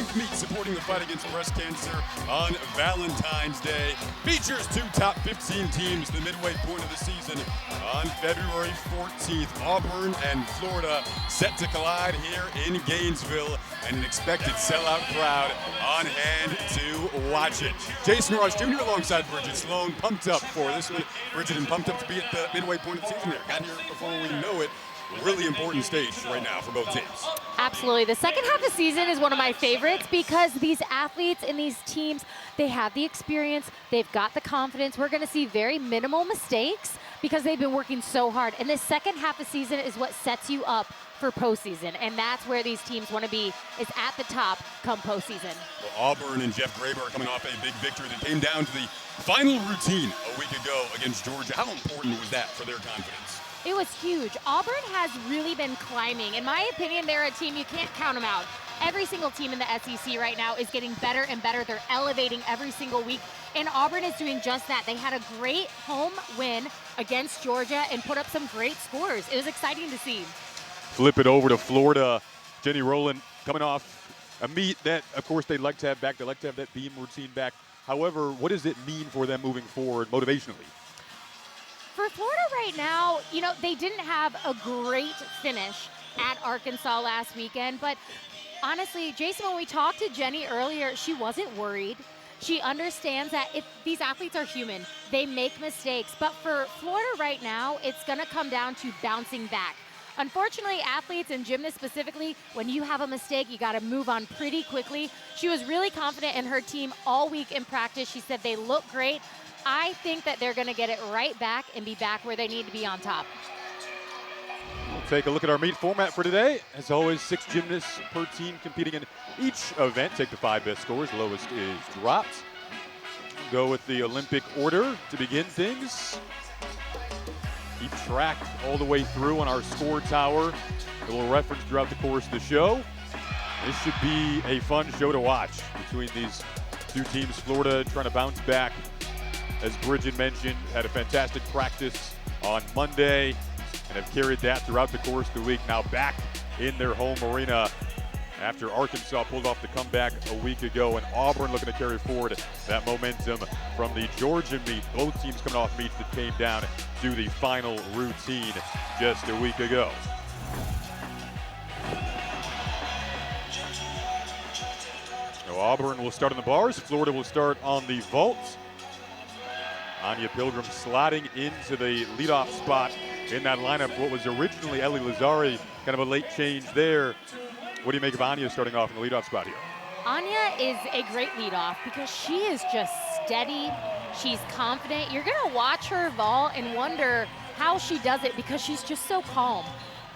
Pink Meat, supporting the fight against breast cancer on Valentine's Day. Features 2 top 15 teams, the midway point of the season. On February 14th, Auburn and Florida set to collide here in Gainesville, and an expected sellout crowd on hand to watch it. Jason Ross Jr. alongside Bridget Sloan, pumped up for this one. Bridget and pumped up to be at the midway point of the season here. Got here before we know it. Really important stage right now for both teams. Absolutely. The second half of the season is one of my favorites because these athletes and these teams, they have the experience, they've got the confidence. We're going to see very minimal mistakes because they've been working so hard. And the second half of the season is what sets you up for postseason, and that's where these teams want to be, is at the top come postseason. Well, Auburn and Jeff Graber are coming off a big victory that came down to the final routine a week ago against Georgia. How important was that for their confidence? It was huge. Auburn has really been climbing. In my opinion, they're a team you can't count them out. Every single team in the SEC right now is getting better and better. They're elevating every single week, and Auburn is doing just that. They had a great home win against Georgia and put up some great scores. It was exciting to see. Flip it over to Florida. Jenny Rowland coming off a meet that, of course, they'd like to have back. They'd like to have that beam routine back. However, what does it mean for them moving forward motivationally? For Florida right now, you know, they didn't have a great finish at Arkansas last weekend, but honestly, Jason, when we talked to Jenny earlier, she wasn't worried. She understands that if these athletes are human, they make mistakes. But for Florida right now, it's going to come down to bouncing back. Unfortunately, athletes and gymnasts specifically, when you have a mistake, you got to move on pretty quickly. She was really confident in her team all week in practice. She said they look great. I think that they're going to get it right back and be back where they need to be on top. We'll take a look at our meet format for today. As always, 6 gymnasts per team competing in each event. Take the 5 best scores. Lowest is dropped. Go with the Olympic order to begin things. Keep track all the way through on our score tower that we'll reference throughout the course of the show. This should be a fun show to watch between these 2 teams. Florida trying to bounce back, as Bridget mentioned, had a fantastic practice on Monday and have carried that throughout the course of the week. Now back in their home arena after Arkansas pulled off the comeback a week ago, and Auburn looking to carry forward that momentum from the Georgia meet. Both teams coming off meets that came down to the final routine just a week ago. So Auburn will start on the bars. Florida will start on the vault. Anya Pilgrim sliding into the leadoff spot in that lineup. What was originally Ellie Lazari, kind of a late change there. What do you make of Anya starting off in the leadoff spot here? Anya is a great leadoff because she is just steady. She's confident. You're going to watch her vault and wonder how she does it because she's just so calm.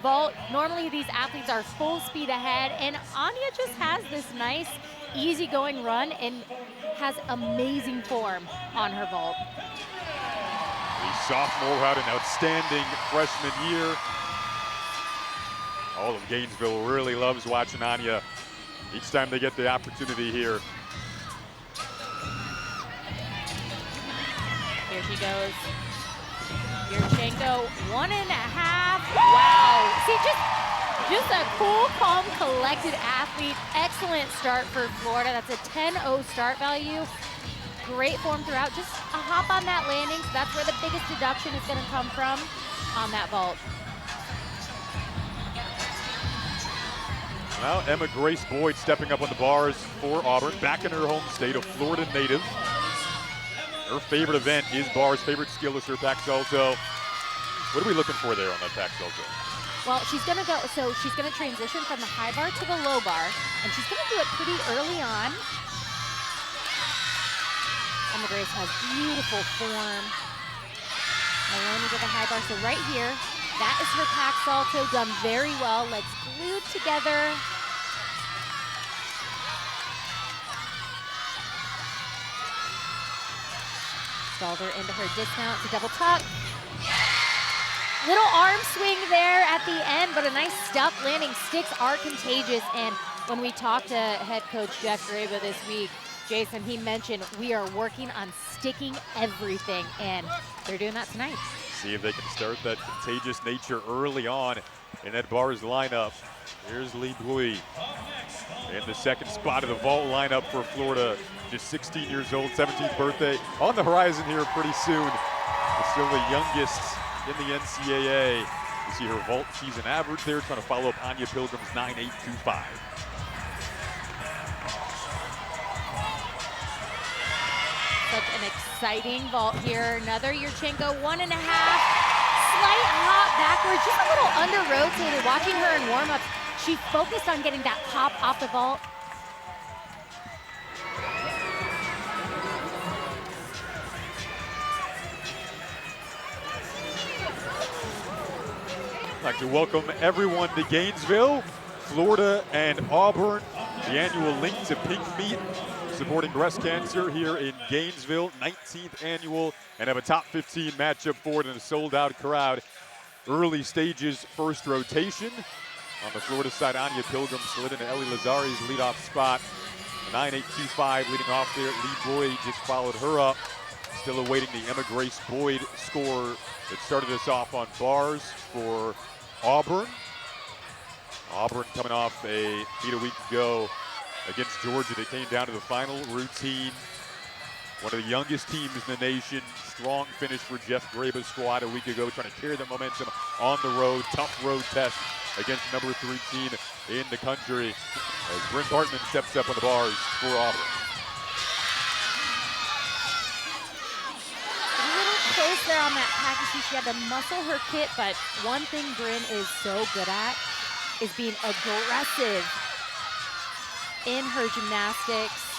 Vault, normally these athletes are full speed ahead, and Anya just has this nice, easygoing run and has amazing form on her vault. The sophomore had an outstanding freshman year. All of Gainesville really loves watching Anya each time they get the opportunity here. Here she goes. Yurchenko, 1.5. Wow. See, just a cool, calm, collected athlete. Excellent start for Florida. That's a 10-0 start value. Great form throughout. Just a hop on that landing. So that's where the biggest deduction is going to come from on that vault. Now Emma Grace Boyd stepping up on the bars for Auburn, back in her home state, a Florida native. Her favorite event is bars. Favorite skill is her pack salto. What are we looking for there on that pack salto? Well, she's going to go, so she's going to transition from the high bar to the low bar, and she's going to do it pretty early on. Emma Grace has beautiful form. Maloney to the high bar, so right here, that is her pack salto, done very well. Legs glued together. Stalder into her dismount to double tuck. Little arm swing there at the end, but a nice stuck landing. Sticks are contagious, and when we talked to head coach Jeff Graber this week, Jason, he mentioned we are working on sticking everything, and they're doing that tonight. See if they can start that contagious nature early on. in that bars lineup. Here's Lee Bui in the second spot of the vault lineup for Florida. Just 16 years old, 17th birthday. On the horizon here pretty soon. But still the youngest in the NCAA. You see her vault season average there, trying to follow up Anya Pilgrim's 9.825. Such an exciting vault here. Another Yurchenko, 1.5. Slight hop backwards, just a little under-rotated. Watching her in warm-ups, she focused on getting that pop off the vault. I'd like to welcome everyone to Gainesville, Florida and Auburn. The annual Link to Pink Meet supporting breast cancer here in Gainesville, 19th annual, and have a top 15 matchup for it in a sold-out crowd. Early stages, first rotation. On the Florida side, Anya Pilgrim slid into Ellie Lazari's leadoff spot. 9.825 leading off there. Lee Boyd just followed her up. Still awaiting the Emma Grace Boyd score that started us off on bars for Auburn. Auburn coming off a meet a week ago against Georgia. They came down to the final routine. One of the youngest teams in the nation. Strong finish for Jeff Graba's squad a week ago, trying to carry the momentum on the road. Tough road test against number 3 team in the country as Bryn Bartman steps up on the bars for Auburn. A little close there on that package. She had to muscle her kit, but one thing Bryn is so good at is being aggressive in her gymnastics.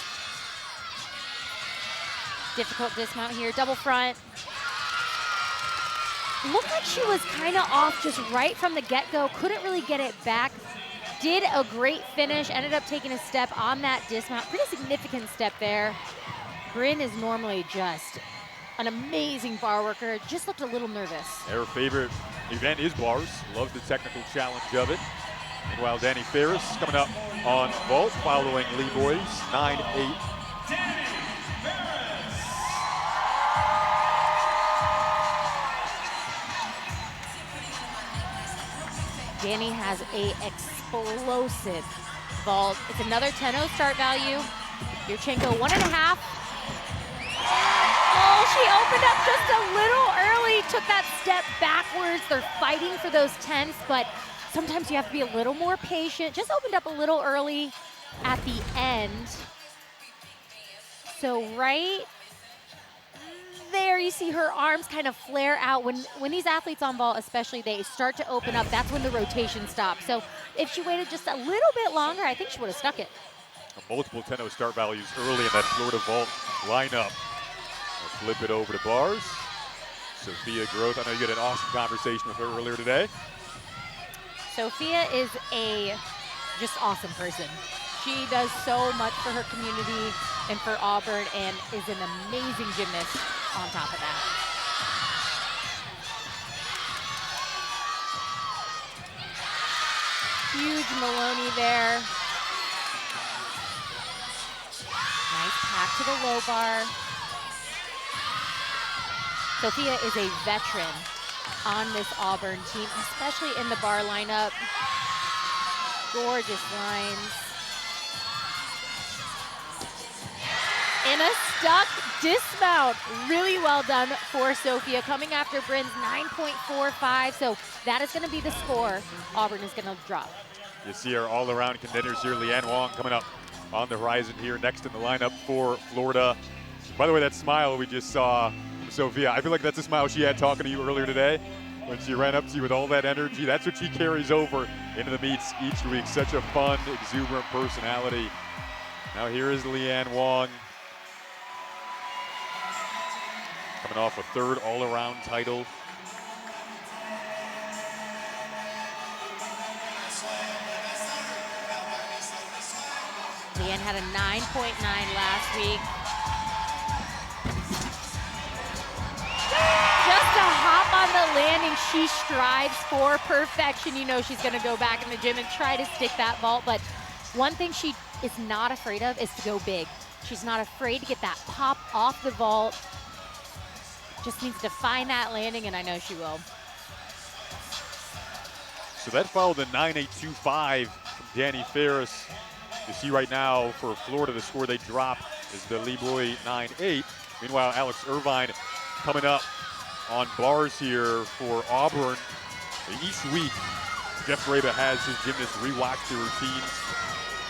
Difficult dismount here, double front. Looked like she was kind of off just right from the get-go. Couldn't really get it back. Did a great finish, ended up taking a step on that dismount. Pretty significant step there. Bryn is normally just an amazing bar worker. Just looked a little nervous. Her favorite event is bars. Loves the technical challenge of it. Meanwhile, Danny Ferris coming up on vault following Lee Boy's 9.8. Danny has a explosive vault. It's another 10-0 start value. Yurchenko 1.5. Oh, she opened up just a little early, took that step backwards. They're fighting for those 10s, but sometimes you have to be a little more patient. Just opened up a little early at the end. So right there, you see her arms kind of flare out. When these athletes on vault, especially, they start to open up, that's when the rotation stops. So if she waited just a little bit longer, I think she would have stuck it. Multiple 10-0 start values early in that Florida vault lineup. We'll flip it over to bars. Sophia Groth, I know you had an awesome conversation with her earlier today. Sophia is a just awesome person. She does so much for her community and for Auburn, and is an amazing gymnast on top of that. Huge Maloney there. Nice pack to the low bar. Sophia is a veteran on this Auburn team, especially in the bar lineup. Gorgeous lines. In a stuck dismount. Really well done for Sophia, coming after Bryn's 9.45. So that is going to be the score Auburn is going to drop. You see our all-around contenders here. Leanne Wong coming up on the horizon here, next in the lineup for Florida. By the way, that smile we just saw from Sophia, I feel like that's a smile she had talking to you earlier today when she ran up to you with all that energy. That's what she carries over into the meets each week. Such a fun, exuberant personality. Now here is Leanne Wong, coming off a third all-around title. Leanne had a 9.9 last week. Just a hop on the landing. She strives for perfection. You know she's going to go back in the gym and try to stick that vault. But one thing she is not afraid of is to go big. She's not afraid to get that pop off the vault. Just needs to find that landing, and I know she will. So that followed the 9.825 from Danny Ferris. You see right now for Florida, the score they drop is the Leroy 9.8. Meanwhile, Alex Irvine coming up on bars here for Auburn. Each week, Jeff Graba has his gymnasts rewatch their routines.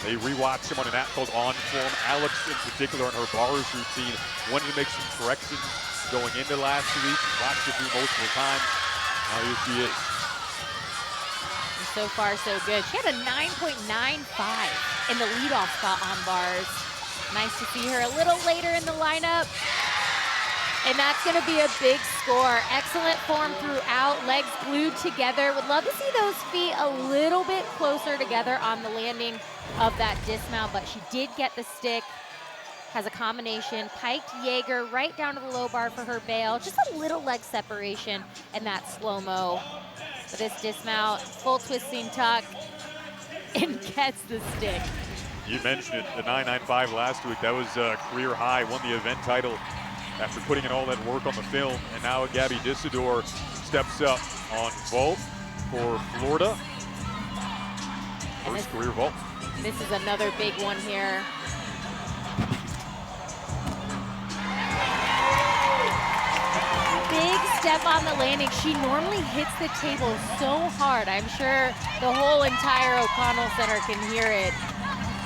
They rewatch them on an app called On Form. Alex, in particular, on her bars routine, wanted to make some corrections going into last week. Watched it through multiple times. Now here she is. And so far, so good. She had a 9.95 in the leadoff spot on bars. Nice to see her a little later in the lineup. And that's going to be a big score. Excellent form throughout, legs glued together. Would love to see those feet a little bit closer together on the landing of that dismount, but she did get the stick. Has a combination, piked Jaeger right down to the low bar for her bail. Just a little leg separation and that slow-mo. For this dismount, full twisting tuck, and gets the stick. You mentioned it, the 9.95 last week. That was a career high, won the event title after putting in all that work on the film. And now Gabby Disador steps up on vault for Florida. First career vault. This is another big one here. Big step on the landing. She normally hits the table so hard. I'm sure the whole entire O'Connell Center can hear it.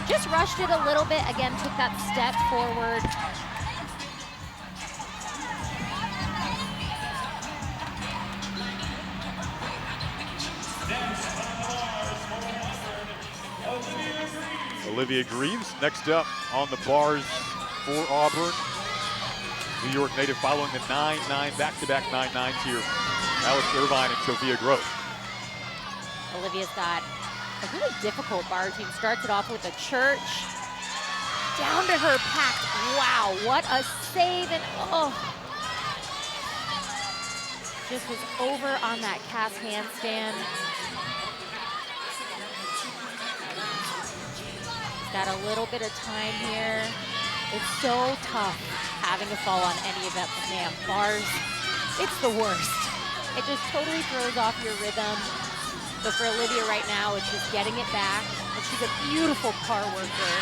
Just rushed it a little bit. Again, took that step forward. Olivia Greaves next up on the bars for Auburn. New York native following the 9-9, back-to-back 9-9s here. Alex Irvine and Sophia Gross. Olivia's got a really difficult bar routine. Starts it off with a church. Down to her packed. Wow, what a save. And oh. Just was over on that cast handstand. Got a little bit of time here. It's so tough having to fall on any event, but man, bars, it's the worst. It just totally throws off your rhythm. But for Olivia right now, it's just getting it back. And she's a beautiful car worker.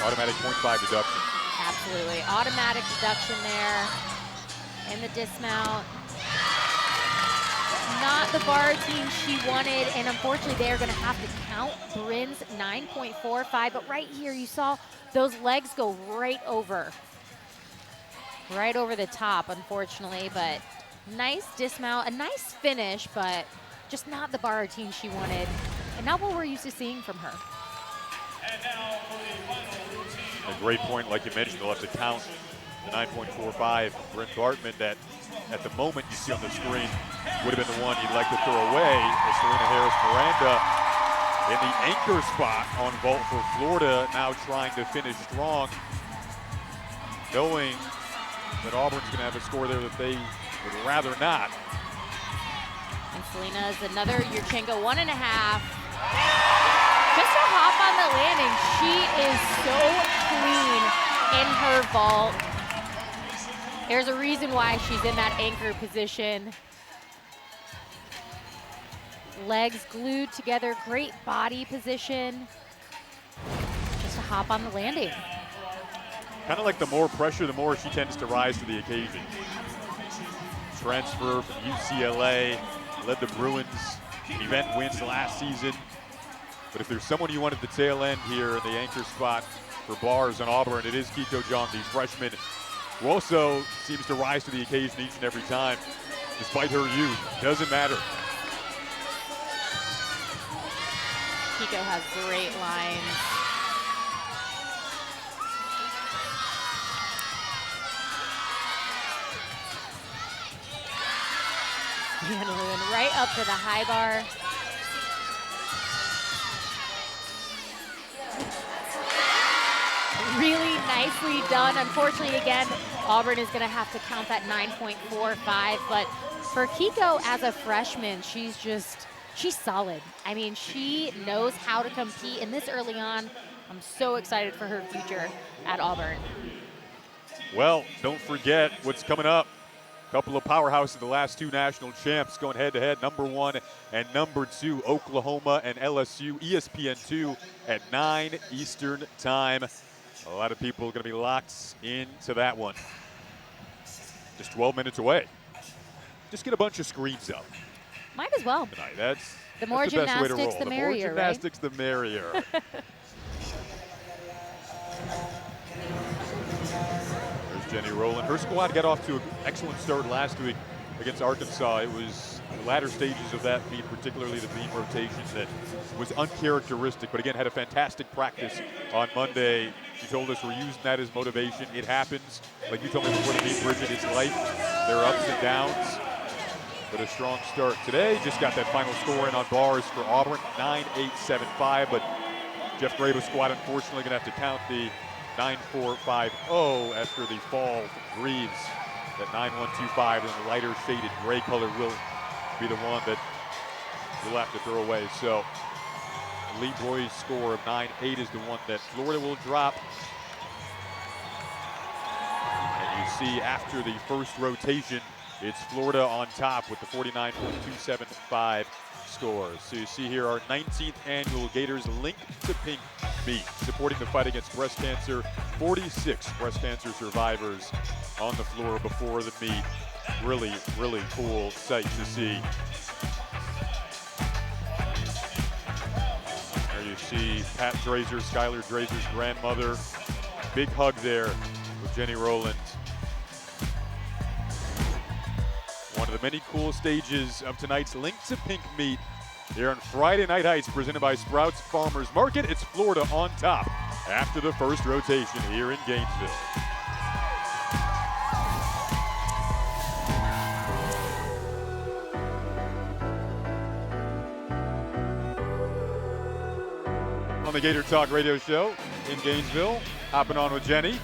Automatic 0.5 deduction. Absolutely, automatic deduction there. And the dismount. Not the bar routine she wanted, and unfortunately they are going to have to count Bryn's 9.45, but right here you saw those legs go right over the top, unfortunately, but nice dismount, a nice finish, but just not the bar routine she wanted, and not what we're used to seeing from her. And now for the final routine. A great point, like you mentioned, they'll have to count the 9.45. Bryn Bartman, that at the moment you see on the screen would have been the one you'd like to throw away, as Serena Harris-Miranda in the anchor spot on vault for Florida, now trying to finish strong, knowing that Auburn's going to have a score there that they would rather not. And Selena's another Yurchenko 1.5. Just a hop on the landing. She is so clean in her vault. There's a reason why she's in that anchor position. Legs glued together, great body position. Just a hop on the landing. Kind of like the more pressure, the more she tends to rise to the occasion. Transfer from UCLA, led the Bruins event wins last season. But if there's someone you want at the tail end here in the anchor spot for bars on Auburn, it is Kiko Jong, the freshman, who also seems to rise to the occasion each and every time, despite her youth. Doesn't matter. Kiko has great lines. Handling right up to the high bar. Really nicely done. Unfortunately, again, Auburn is going to have to count that 9.45. But for Kiko as a freshman, she's solid. I mean, she knows how to compete. And this early on, I'm so excited for her future at Auburn. Well, don't forget what's coming up Couple of powerhouses, the last two national champs going head-to-head, number 1 and number 2, Oklahoma and LSU, ESPN2 at 9 Eastern time. A lot of people are going to be locked into that one. Just 12 minutes away. Just get a bunch of screens up Might as well. tonight. That's The more the best way to gymnastics, roll. the merrier, more gymnastics, the merrier. There's Jenny Rowland. Her squad got off to an excellent start last week against Arkansas. It was the latter stages of that meet, particularly the beam rotation, that was uncharacteristic, but again, had a fantastic practice on Monday. She told us we're using that as motivation. It happens. Like you told me before the meet, Bridget, it's life. There are ups and downs, but a strong start today. Just got that final score in on bars for Auburn, 9-8-7-5, but Jeff Grabo's squad unfortunately going to have to count the 9-4-5-0 after the fall from Greaves. That 9-1-2-5 and the lighter shaded gray color will be the one that we'll have to throw away. So the lead boys score of 9-8 is the one that Florida will drop. And you see after the first rotation, it's Florida on top with the 49.275 scores. So you see here our 19th annual Gators Link to Pink meet, supporting the fight against breast cancer. 46 breast cancer survivors on the floor before the meet. Really, really cool sight to see. There you see Pat Drazer, Skylar Drazer's grandmother. Big hug there with Jenny Rowland. One of the many cool stages of tonight's Link to Pink meet here on Friday Night Heights, presented by Sprouts Farmers Market. It's Florida on top after the first rotation here in Gainesville. On the Gator Talk radio show in Gainesville, hopping on with Jenny.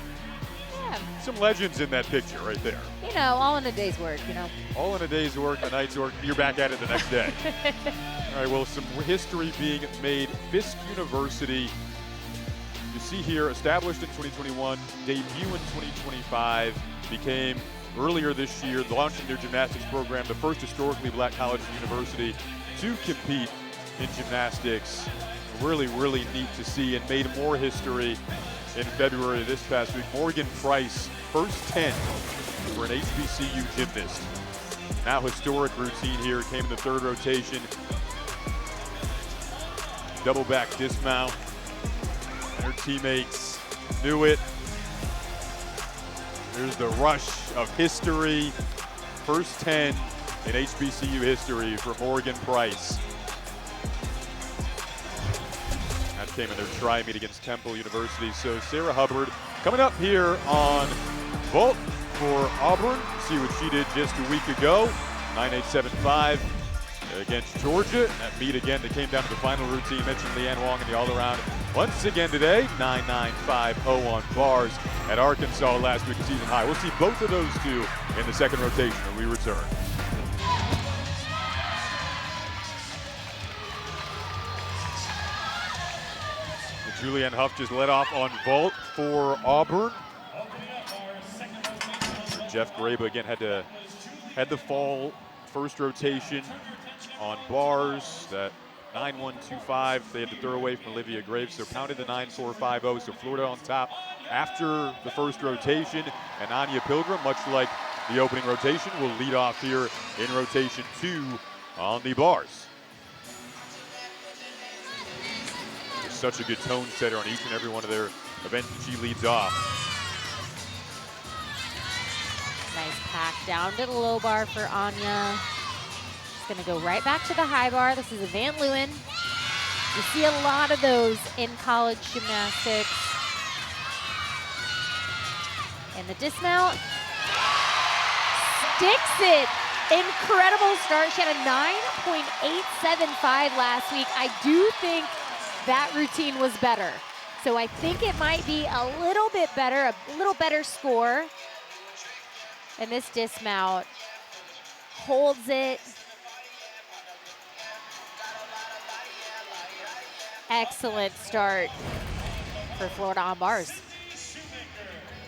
Yeah. Some legends in that picture right there. You know, all in a day's work, you know. All in a day's work, a night's work, you're back at it the next day. All right, well, some history being made. Fisk University, you see here, established in 2021, debut in 2025, became earlier this year, launching their gymnastics program, the first historically black college and university to compete in gymnastics. Really, really neat to see, and made more history in February this past week. Morgan Price, first 10 for an HBCU gymnast. Now historic routine here, came in the third rotation. Double back dismount. And her teammates knew it. There's the rush of history. First 10 in HBCU history for Morgan Price. That came in their tri-meet against Temple University. So Sarah Hubbard coming up here on vault for Auburn. See what she did just a week ago. 9-8-7-5 against Georgia. That meet again that came down to the final routine. Mentioned Leanne Wong in the all-around. Once again today, 9-9-5-0 on bars at Arkansas last week, a season high. We'll see both of those two in the second rotation when we return. Julianne Huff just led off on vault for Auburn. Jeff Graba again had the fall first rotation on bars. That 9-1-2-5 they had to throw away from Olivia Graves, so pounded the 9-4-5-0. So Florida on top after the first rotation, and Anya Pilgrim, much like the opening rotation, will lead off here in rotation 2 on the bars. Such a good tone setter on each and every one of their events that she leads off. Nice pack down to the low bar for Anya. She's gonna go right back to the high bar. This is a Van Leeuwen. You see a lot of those in college gymnastics. And the dismount. Sticks it. Incredible start. She had a 9.875 last week. I do think that routine was better. So I think it might be a little bit better, a little better score. And this dismount holds it. Excellent start for Florida on bars.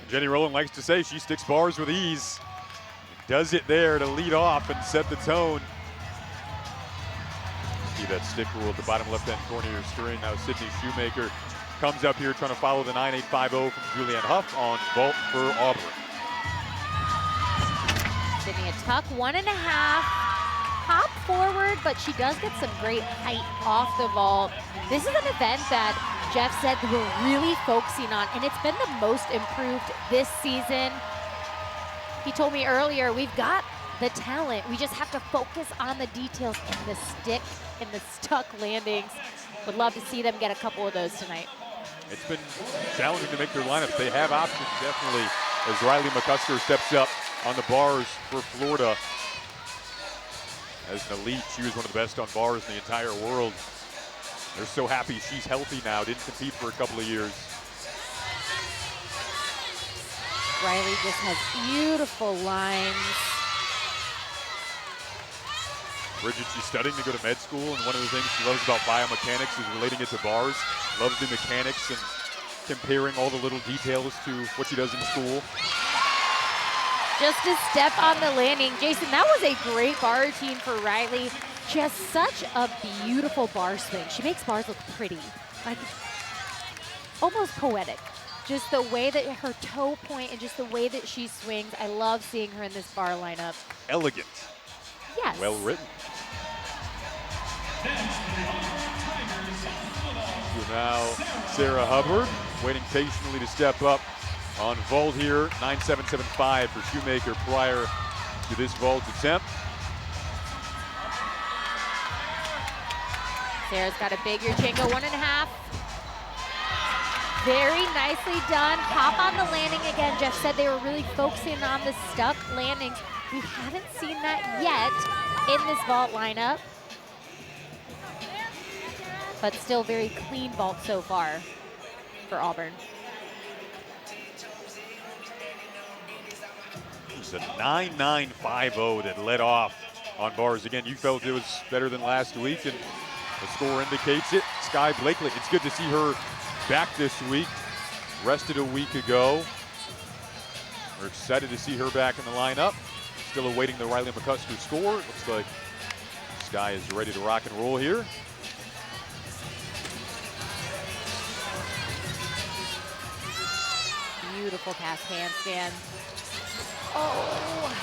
Jenny Rowland likes to say she sticks bars with ease. does it there to lead off and set the tone. See that stick rule at the bottom left-hand corner of your screen. Now Sydney Shoemaker comes up here trying to follow the 9.850 from Julianne Huff on vault for Auburn. Sydney a tuck, 1.5. Hop forward, but she does get some great height off the vault. This is an event that Jeff said we're really focusing on, and it's been the most improved this season. He told me earlier, we've got the talent. We just have to focus on the details in the stick and the stuck landings. Would love to see them get a couple of those tonight. It's been challenging to make their lineups. They have options, definitely, as Riley McCusker steps up on the bars for Florida. As an elite, she was one of the best on bars in the entire world. They're so happy she's healthy now, didn't compete for a couple of years. Riley just has beautiful lines. Bridget, she's studying to go to med school, and one of the things she loves about biomechanics is relating it to bars. Loves the mechanics and comparing all the little details to what she does in school. Just a step on the landing. Jason, that was a great bar routine for Riley. She has such a beautiful bar swing. She makes bars look pretty, like almost poetic. Just the way that her toe point and just the way that she swings. I love seeing her in this bar lineup. Elegant. Yes. Well written. So now Sarah Hubbard waiting patiently to step up on vault here. 9.775 for Shoemaker prior to this vault attempt. Sarah's got a big Yurchenko, 1.5. Very nicely done. Hop on the landing again. Jeff said they were really focusing on the stuck landings. We haven't seen that yet in this vault lineup. But still very clean vault so far for Auburn. It's a 9.950 that led off on bars. Again, you felt it was better than last week, and the score indicates it. Sky Blakely, it's good to see her back this week. Rested a week ago. We're excited to see her back in the lineup. Still awaiting the Riley McCusker score. Looks like Sky is ready to rock and roll here. Beautiful cast handstand. Oh,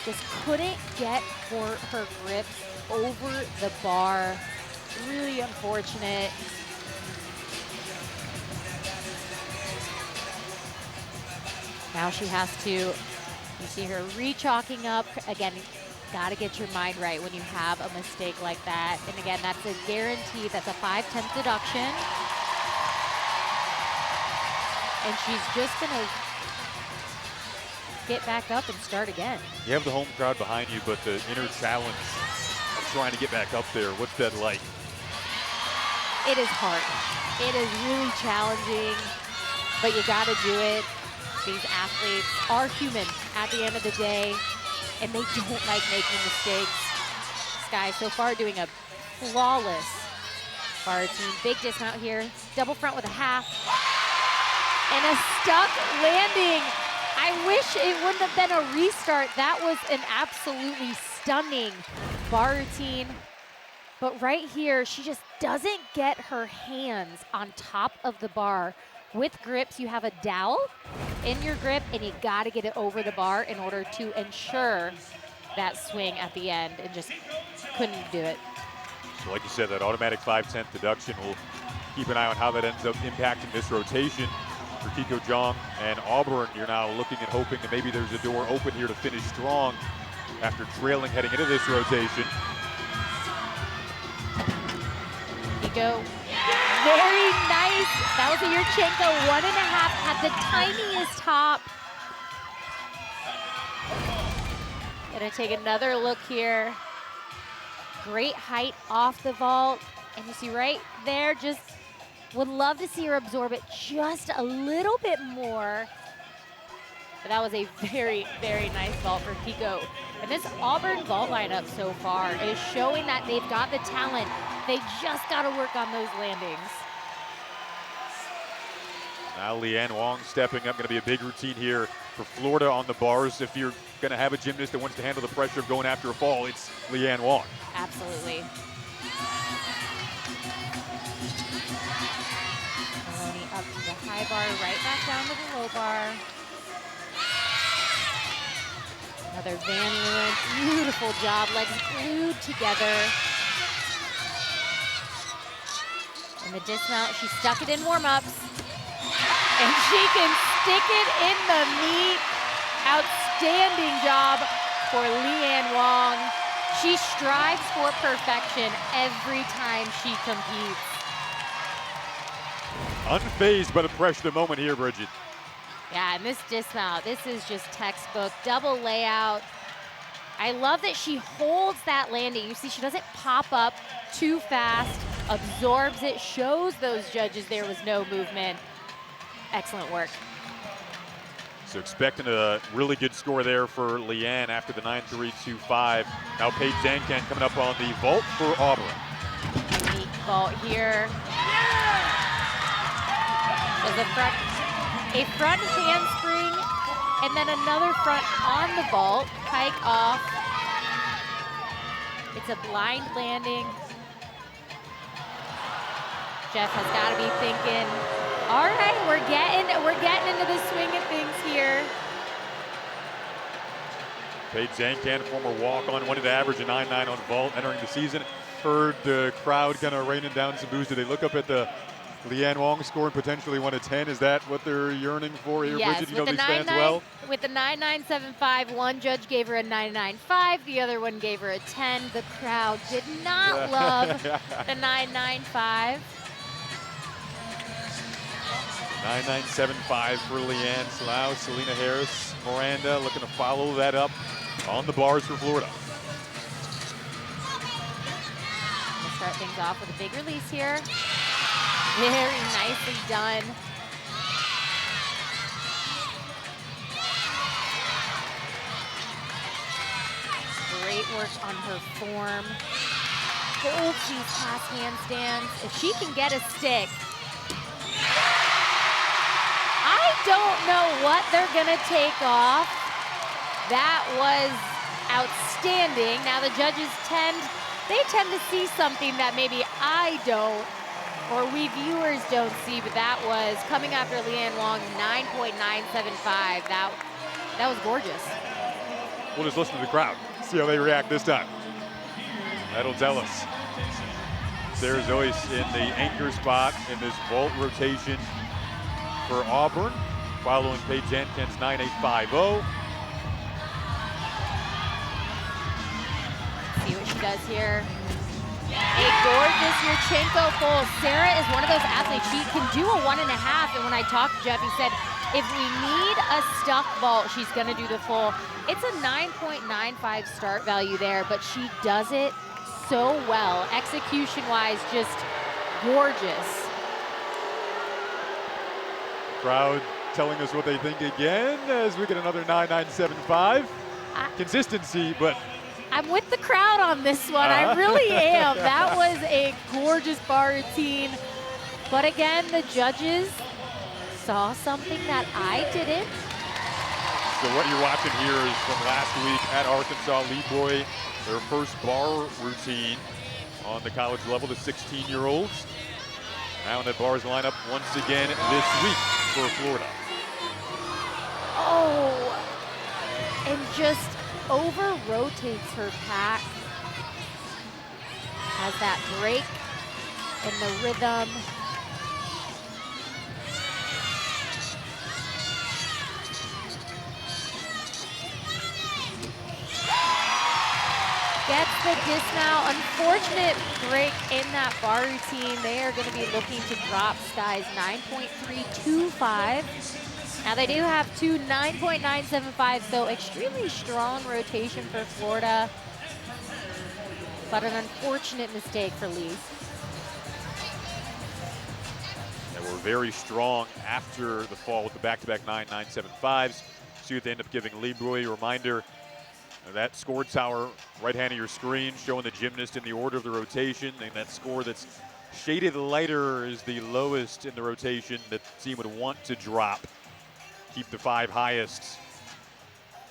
just couldn't get her grips over the bar. Really unfortunate. Now she has to, you see her re-chalking up. Again, gotta get your mind right when you have a mistake like that. And again, that's a guarantee, that's a 5/10 deduction. And she's just gonna get back up and start again. You have the home crowd behind you, but the inner challenge of trying to get back up there, what's that like? It is hard. It is really challenging, but you gotta do it. These athletes are human at the end of the day, and they don't like making mistakes. Sky so far doing a flawless bar routine. Big dismount here. Double front with a half. And a stuck landing. I wish it wouldn't have been a restart. That was an absolutely stunning bar routine. But right here, she just doesn't get her hands on top of the bar. With grips, you have a dowel in your grip, and you gotta get it over the bar in order to ensure that swing at the end, and just couldn't do it. So like you said, that automatic 5/10 deduction, we'll keep an eye on how that ends up impacting this rotation. For Kiko Jong and Auburn, you're now looking and hoping that maybe there's a door open here to finish strong after trailing heading into this rotation. Kiko, very nice. That was a Yurchenko, 1.5 at the tiniest top. Gonna take another look here. Great height off the vault. And you see right there, just would love to see her absorb it just a little bit more. But that was a very, very nice vault for Kiko. And this Auburn vault lineup so far is showing that they've got the talent. They just got to work on those landings. Now Leanne Wong stepping up, going to be a big routine here for Florida on the bars. If you're going to have a gymnast that wants to handle the pressure of going after a fall, it's Leanne Wong. Absolutely. Maloney up to the high bar, right back down to the low bar. Another Van Leeuwen, beautiful job, legs glued together. And the dismount, she stuck it in warm-ups. And she can stick it in the meat. Outstanding job for Leanne Wong. She strives for perfection every time she competes. Unfazed by the pressure of the moment here, Bridget. Yeah, and this dismount, this is just textbook, double layout. I love that she holds that landing. You see, she doesn't pop up too fast, absorbs it, shows those judges there was no movement. Excellent work. So expecting a really good score there for Leanne after the 9.325. Now Paige Zancan coming up on the vault for Auburn. Neat vault here. There's a front handspring, and then another front on the vault, pike off. It's a blind landing. Jeff has got to be thinking, all right, we're getting into the swing of things here. Paige Zancan, former walk-on, wanted to average a 9.9 on vault entering the season. Heard the crowd kind of raining down some boos. Did they look up at the Leanne Wong score and potentially won a 10? Is that what they're yearning for here, Yes, Bridget? You know these fans well? With the 9.975, one judge gave her a 9.95, the other one gave her a 10. The crowd did not love the 9.95. 9.975 for Leanne Slough. Selena Harris, Miranda looking to follow that up on the bars for Florida. We'll start things off with a big release here. Very nicely done. Great work on her form. Holds these past handstands. If she can get a stick, I don't know what they're gonna take off. That was outstanding. Now the judges tend to see something that maybe I don't, or we viewers don't see, but that was coming after Leanne Wong's 9.975. That was gorgeous. We'll just listen to the crowd, see how they react this time. That'll tell us. Sarah Zoyce in the anchor spot in this vault rotation for Auburn, following Paige Zancan's 9.850. See what she does here. A gorgeous Yurchenko full. Sarah is one of those athletes. She can do a 1.5, and when I talked to Jeff, he said, if we need a stuck vault, she's gonna do the full. It's a 9.95 start value there, but she does it so well. Execution-wise, just gorgeous. Crowd telling us what they think again as we get another 9.975. Consistency, but I'm with the crowd on this one. I really am. That was a gorgeous bar routine. But again, the judges saw something that I didn't. So what you're watching here is from last week at Arkansas, Leroy, their first bar routine on the college level, the 16-year-olds. Now in that bars lineup once again this week for Florida. Oh, and just over-rotates her pack. Has that break in the rhythm. Gets the dismount. Unfortunate break in that bar routine. They are going to be looking to drop Sky's 9.325. Now they do have two 9.975, so extremely strong rotation for Florida, but an unfortunate mistake for Lee. They were very strong after the fall with the back-to-back 9.975s. See what they end up giving Leroy. Reminder, that score tower right hand of your screen showing the gymnast in the order of the rotation, and that score that's Shaded lighter is the lowest in the rotation that the team would want to drop. Keep the 5 highest.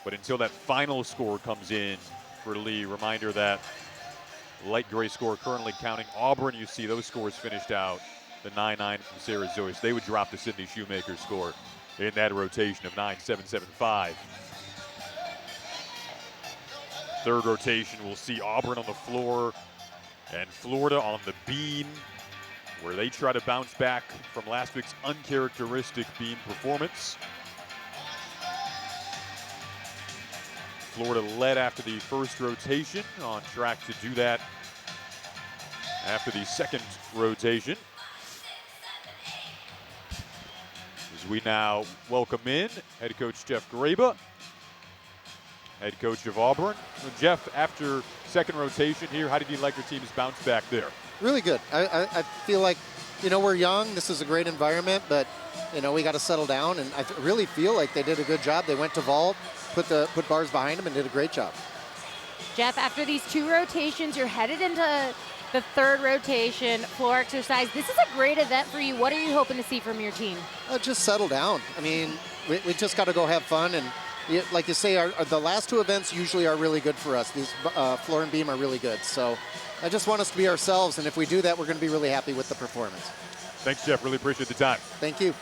But until that final score comes in for Lee, reminder that light gray score currently counting Auburn. You see those scores finished out. The 9-9 from Sarah Zoyce. They would drop the Sydney Shoemaker score in that rotation of 9-7-7-5. Third rotation, we'll see Auburn on the floor and Florida on the beam, where they try to bounce back from last week's uncharacteristic beam performance. Florida led after the first rotation, on track to do that after the second rotation. As we now welcome in head coach Jeff Graba, head coach of Auburn. Jeff, after second rotation here, how did you like your team's bounce back there? Really good. I feel like, we're young. This is a great environment, but, we got to settle down. And I really feel like they did a good job. They went to vault, put bars behind them, and did a great job. Jeff, after these 2 rotations, you're headed into the third rotation floor exercise. This is a great event for you. What are you hoping to see from your team? Just settle down. I mean, we just got to go have fun. And like you say, the last 2 events usually are really good for us. These floor and beam are really good. So I just want us to be ourselves. And if we do that, we're going to be really happy with the performance. Thanks, Jeff. Really appreciate the time. Thank you.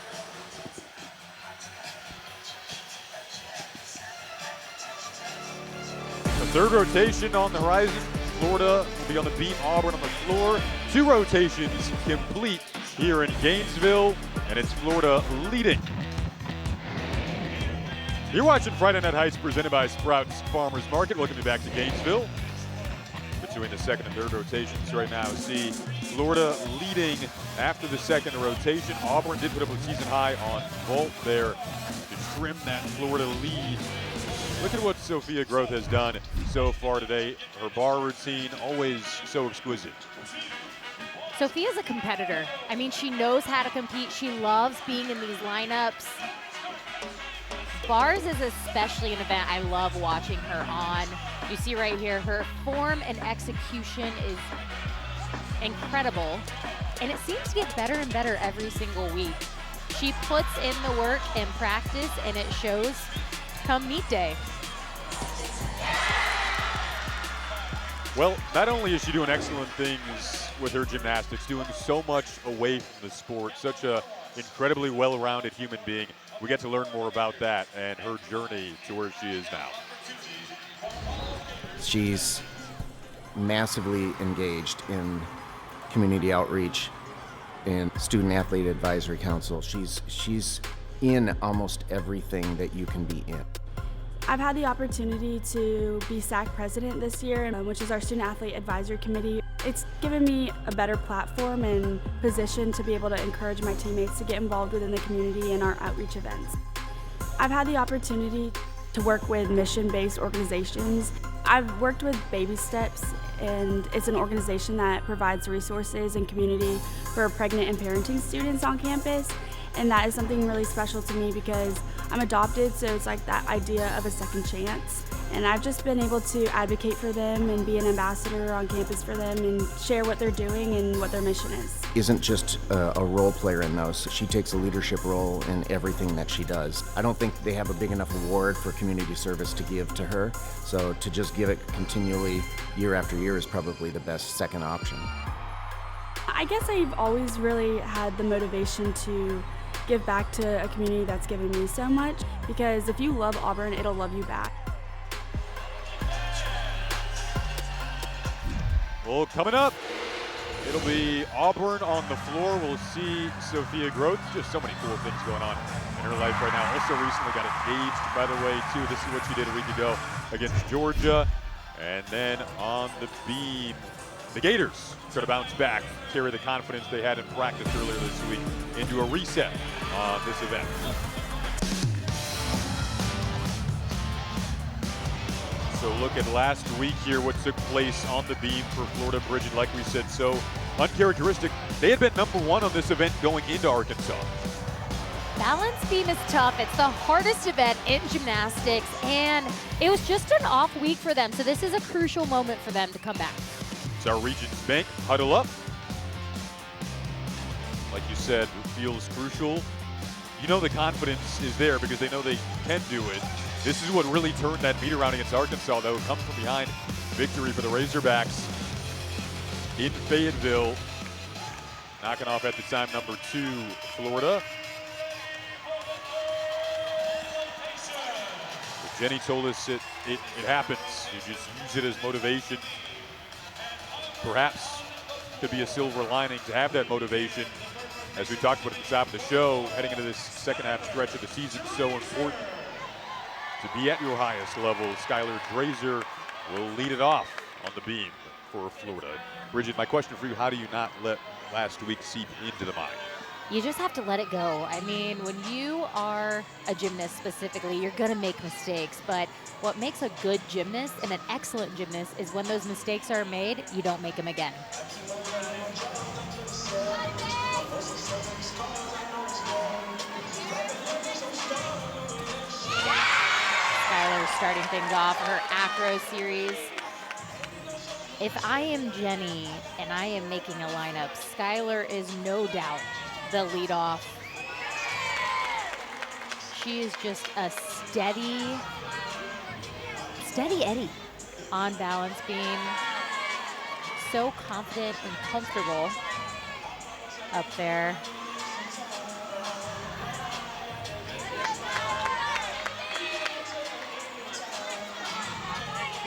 The third rotation on the horizon. Florida will be on the beam, Auburn on the floor. 2 rotations complete here in Gainesville, and it's Florida leading. You're watching Friday Night Heights presented by Sprouts Farmers Market. Welcome you back to Gainesville. Between the second and third rotations right now, see Florida leading after the second rotation. Auburn did put up a season high on vault there to trim that Florida lead. Look at what Sophia Groth has done so far today. Her bar routine, always so exquisite. Sophia's a competitor. I mean, she knows how to compete. She loves being in these lineups. Bars is especially an event I love watching her on. You see right here, her form and execution is incredible. And it seems to get better and better every single week. She puts in the work in practice, and it shows come meet day. Well, not only is she doing excellent things with her gymnastics, doing so much away from the sport, such a incredibly well-rounded human being. We get to learn more about that and her journey to where she is now. She's massively engaged in community outreach and student athlete advisory council. She's in almost everything that you can be in. I've had the opportunity to be SAC president this year, which is our Student Athlete Advisory Committee. It's given me a better platform and position to be able to encourage my teammates to get involved within the community and our outreach events. I've had the opportunity to work with mission-based organizations. I've worked with Baby Steps, and it's an organization that provides resources and community for pregnant and parenting students on campus. And that is something really special to me because I'm adopted, so it's like that idea of a second chance. And I've just been able to advocate for them and be an ambassador on campus for them and share what they're doing and what their mission is. Isn't just a role player in those. She takes a leadership role in everything that she does. I don't think they have a big enough award for community service to give to her. So to just give it continually year after year is probably the best second option. I guess I've always really had the motivation to give back to a community that's given me so much, because if you love Auburn, it'll love you back. Well, coming up, it'll be Auburn on the floor. We'll see Sophia Groth. Just so many cool things going on in her life right now. Also recently got engaged, by the way, too. This is what she did a week ago against Georgia. And then on the beam, the Gators try to bounce back, carry the confidence they had in practice earlier this week into a reset on this event. So look at last week here, what took place on the beam for Florida. Bridget, like we said, so uncharacteristic. They had been #1 on this event going into Arkansas. Balance beam is tough. It's the hardest event in gymnastics, and it was just an off week for them. So this is a crucial moment for them to come back. It's our Regions Bank huddle up. said feels crucial. You know the confidence is there because they know they can do it. This is what really turned that meet around against Arkansas, though. Come from behind victory for the Razorbacks in Fayetteville. Knocking off at the time number 2, Florida. But Jenny told us it happens. You just use it as motivation. Perhaps could be a silver lining to have that motivation. As we talked about at the top of the show, heading into this second half stretch of the season, so important to be at your highest level. Skylar Drazer will lead it off on the beam for Florida. Bridget, my question for you, how do you not let last week seep into the mind? You just have to let it go. I mean, when you are a gymnast specifically, you're going to make mistakes. But what makes a good gymnast and an excellent gymnast is when those mistakes are made, you don't make them again. Skylar starting things off her acro series. If I am Jenny and I am making a lineup, Skylar is no doubt the leadoff. She is just a steady Eddie on balance beam. So confident and comfortable up there.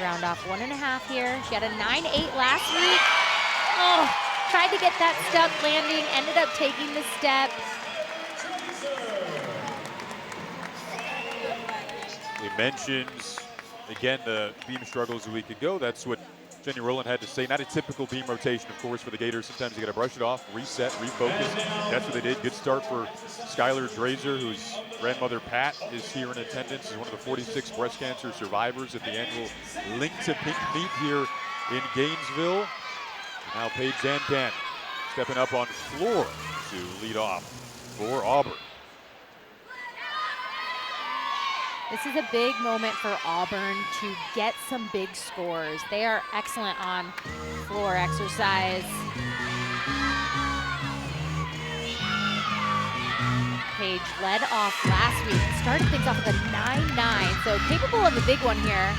Round off 1.5 here. She had a 9.8 last week. Oh, tried to get that stuck landing, ended up taking the step. We mentioned, again, the beam struggles a week ago. That's what Jenny Rowland had to say. Not a typical beam rotation, of course, for the Gators. Sometimes you got to brush it off, reset, refocus. That's what they did. Good start for Skylar Drazer, whose grandmother Pat is here in attendance. Is one of the 46 breast cancer survivors at the annual Link to Pink meet here in Gainesville. Now Paige Zancan stepping up on floor to lead off for Auburn. This is a big moment for Auburn to get some big scores. They are excellent on floor exercise. Paige led off last week, started things off with a 9.9, so capable of a big one here.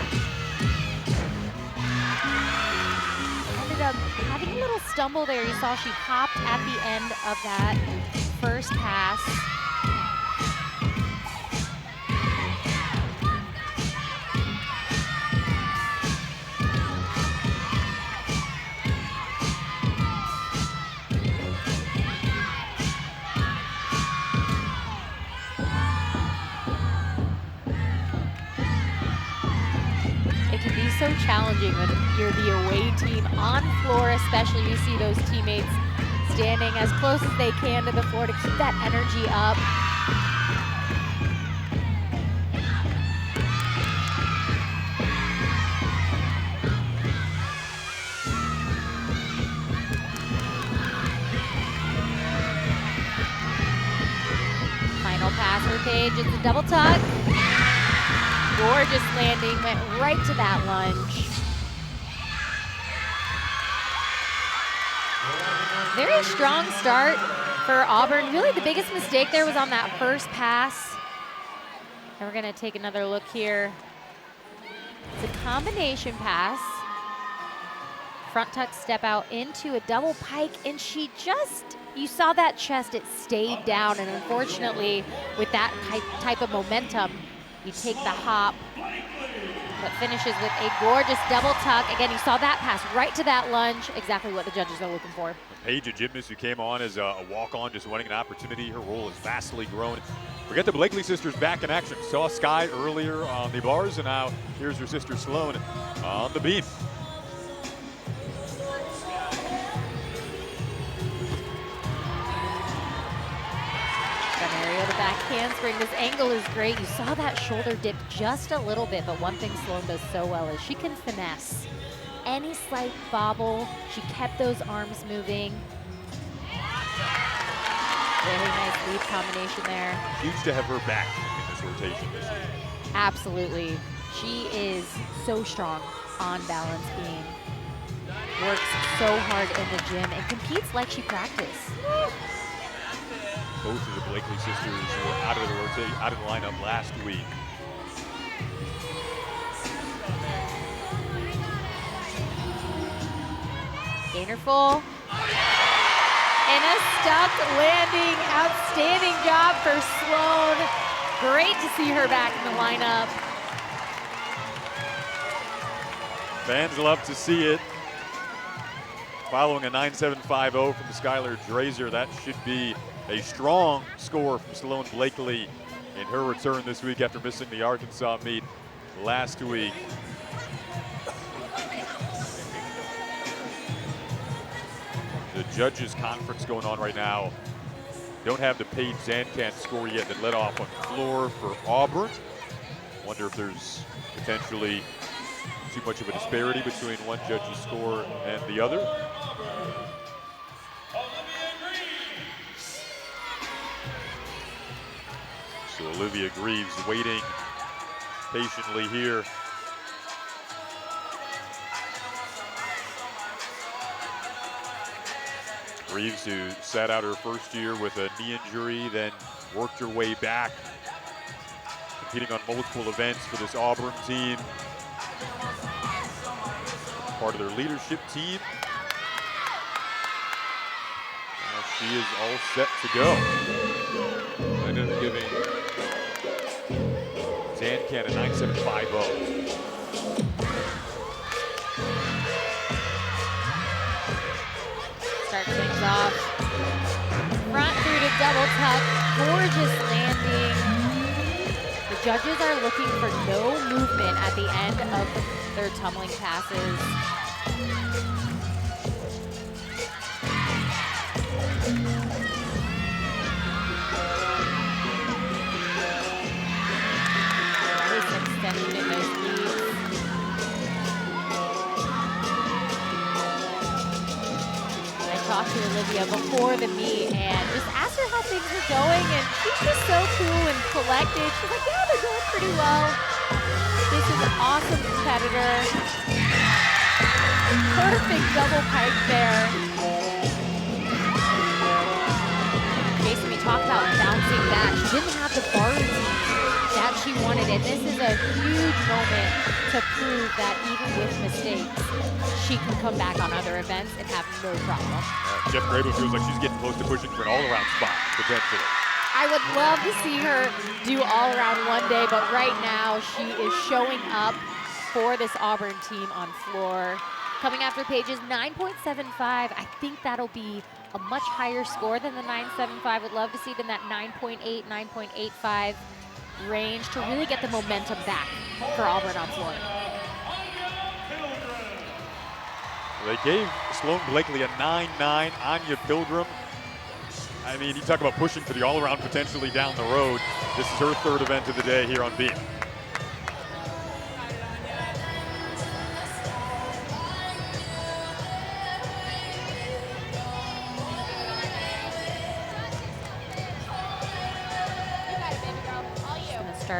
Ended up having a little stumble there. You saw she hopped at the end of that first pass. So challenging when you're the away team on floor, especially. You see those teammates standing as close as they can to the floor to keep that energy up. Final pass for Paige, it's a double tuck. Gorgeous landing, went right to that lunge. Very strong start for Auburn. Really the biggest mistake there was on that first pass. And we're gonna take another look here. It's a combination pass. Front tuck step out into a double pike, and she just, you saw that chest, it stayed down, and unfortunately with that type of momentum, you take the hop, but finishes with a gorgeous double tuck. Again, you saw that pass right to that lunge, exactly what the judges are looking for. Paige, a gymnast who came on as a walk-on, just winning an opportunity. Her role has vastly grown. We get the Blakely sisters back in action. Saw Sky earlier on the bars, and now here's her sister Sloan on the beam. Area the back handspring. This angle is great. You saw that shoulder dip just a little bit, but one thing Sloan does so well is she can finesse. Any slight bobble, she kept those arms moving. Very nice lead combination there. Huge to have her back in this rotation this week. Absolutely. She is so strong on balance beam. Works so hard in the gym and competes like she practiced. both of the Blakely sisters were out of the lineup last week. Gainer full. And a stuck landing. Outstanding job for Sloan. Great to see her back in the lineup. Fans love to see it. Following a 9.750 from Skylar Drazer, that should be a strong score from Sloan Blakely in her return this week after missing the Arkansas meet last week. The judges conference going on right now. Don't have the Paige Zancan score yet that led off on the floor for Auburn. Wonder if there's potentially too much of a disparity between one judge's score and the other. So Olivia Greaves waiting patiently here. Greaves, who sat out her first year with a knee injury, then worked her way back, competing on multiple events for this Auburn team. Part of their leadership team. Now she is all set to go. Ended up giving Zancan a 9.750. Start things off. Front through to double tuck. Gorgeous landing. The judges are looking for no movement at the end of their tumbling passes. Nice extension in those knees. Talked to Olivia before the meet and just asked her how things were going, and she's just so cool and collected. She's like, yeah, they're going pretty well. This is an awesome competitor. Perfect double pipe there. Jason, we talked about bouncing back. She didn't have the bar routine that she wanted, and this is a huge moment to prove that even with mistakes, she can come back on other events and have no problem. Jeff Grable feels like she's getting close to pushing for an all-around spot, potentially. I would love to see her do all-around one day, but right now she is showing up for this Auburn team on floor. Coming after Paige's 9.75, I think that'll be a much higher score than the 9.75. Would love to see it in that 9.8, 9.85 range to really get the momentum back for Auburn on floor. They gave Sloan Blakely a 9.9. Anya Pilgrim, I mean, you talk about pushing for the all-around potentially down the road. This is her third event of the day here on beam.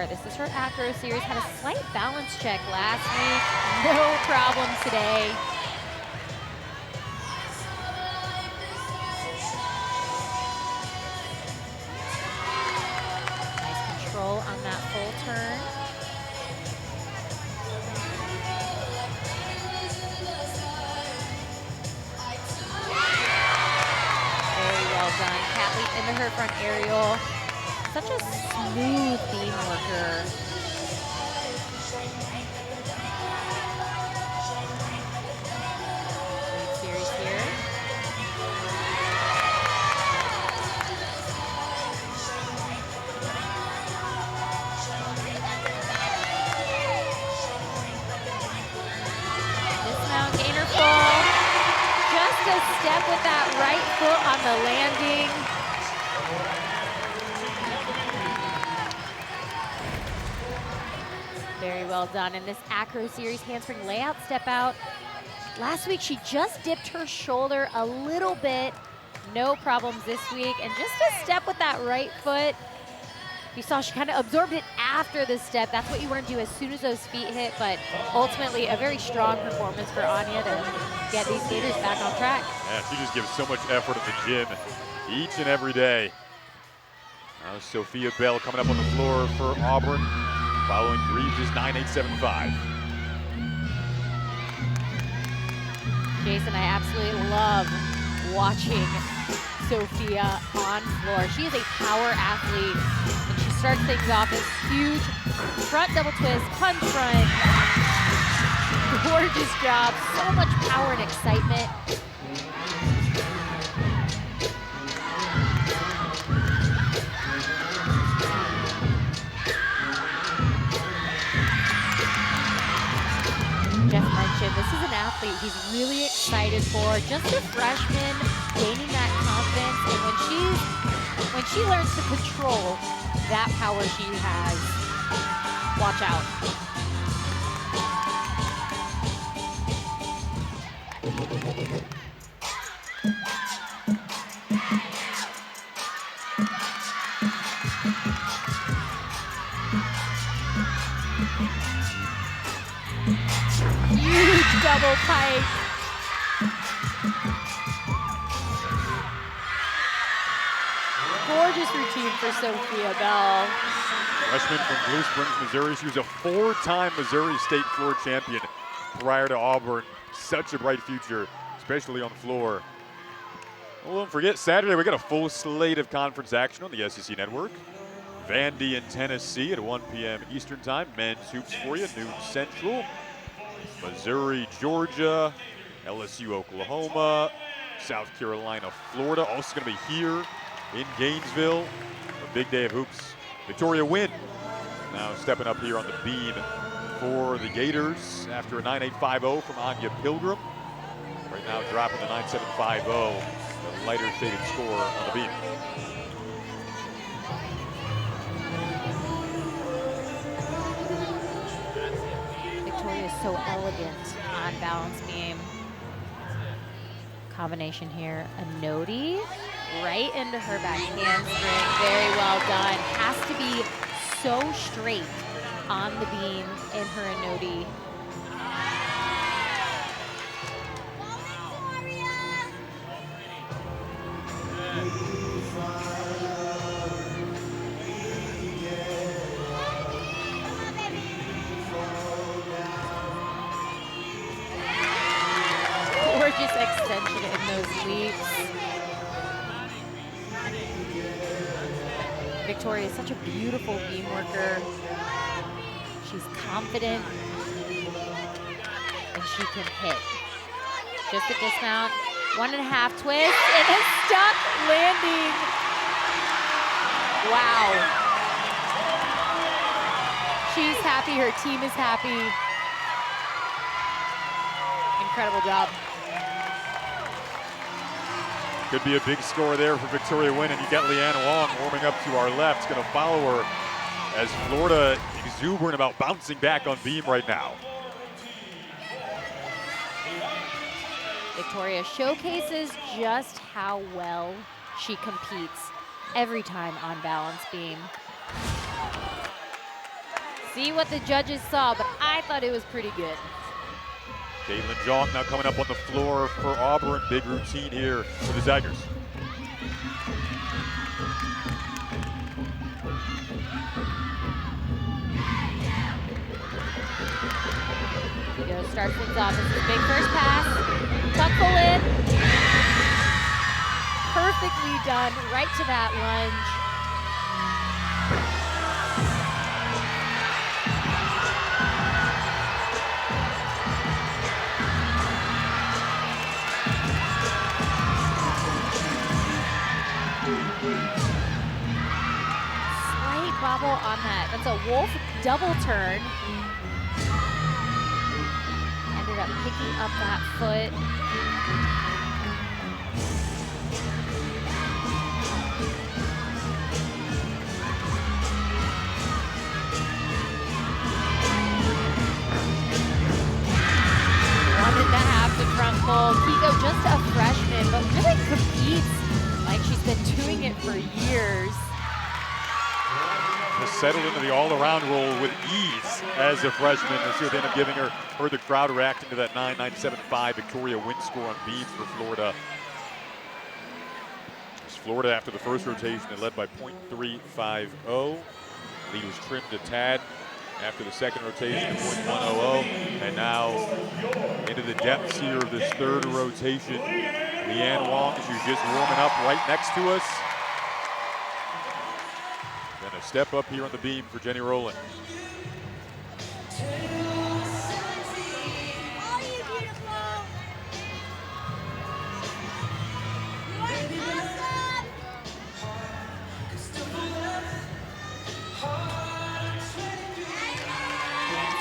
This is her acro series. Had a slight balance check last week. No problem today. Nice control on that full turn. Very well done. Cat leap into her front aerial. Such a smooth beam worker. Great series here. Dismount, gainer full. Just a step with that right foot on the landing. Very well done. In this acro series handspring layout step out. Last week she just dipped her shoulder a little bit. No problems this week. And just a step with that right foot. You saw she kind of absorbed it after the step. That's what you want to do as soon as those feet hit. But ultimately a very strong performance for Anya to get these skaters back on track. Yeah, she just gives so much effort at the gym each and every day. Now Sophia Bell coming up on the floor for Auburn, following Reeves' 9.875. Jason, I absolutely love watching Sophia on floor. She is a power athlete, and she starts things off as huge front double twist, punch front. Gorgeous job, so much power and excitement. Jeff mentioned this is an athlete he's really excited for. Just a freshman, gaining that confidence, and when she learns to control that power she has, watch out. Huge double pike. Gorgeous routine for Sophia Bell. Freshman from Blue Springs, Missouri. She was a 4-time Missouri State floor champion prior to Auburn. Such a bright future, especially on the floor. Well, don't forget, Saturday we got a full slate of conference action on the SEC Network. Vandy and Tennessee at 1 p.m. Eastern Time. Men's hoops for you, noon Central. Missouri, Georgia, LSU, Oklahoma, South Carolina, Florida. Also going to be here in Gainesville. A big day of hoops. Victoria Wynn now stepping up here on the beam for the Gators after a 9.850 from Anya Pilgrim. Right now dropping the 9.750, the lighter shaded score on the beam. Victoria is so elegant on balance beam. Combination here, a Nodi right into her back handspring. Very well done. Has to be so straight on the beam in her Nodi. Gorgeous extension in those leaps. Victoria is such a beautiful beam worker. She's confident, and she can hit. Just a dismount, 1.5 twist, and a stuck landing. Wow. She's happy, her team is happy. Incredible job. Could be a big score there for Victoria Wynn, and you got Leanne Wong warming up to our left. Going to follow her as Florida exuberant about bouncing back on beam right now. Victoria showcases just how well she competes every time on balance beam. See what the judges saw, but I thought it was pretty good. Caitlin Jong now coming up on the floor for Auburn. Big routine here for the Tigers. Vigo starts things off. This is a big first pass. Tuck pull in. Perfectly done, right to that lunge. Slight bobble on that. That's a Wolf double turn. Ended up picking up that foot. Wanted to have the front pull. Kiko, just a freshman, but really competes like she's been doing it for years. Has settled into the all-around role with ease as a freshman. This year they end up giving her the crowd reacting to that 9.975 Victoria Wynn score on beams for Florida. As Florida, after the first rotation, they led by .350. Lead was trimmed a tad after the second rotation to .100. And now into the depths here of this third rotation. Leanne Wong, she's just warming up right next to us. Then a step up here on the beam for Jenny Rowland.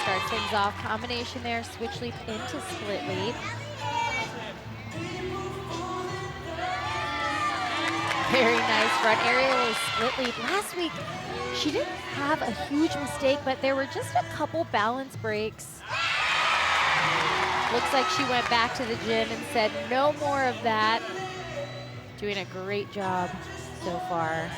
Starts things off, combination there, switch leap into split leap. Very nice front aerial split leap. Last week, she didn't have a huge mistake, but there were just a couple balance breaks. Looks like she went back to the gym and said, no more of that. Doing a great job so far.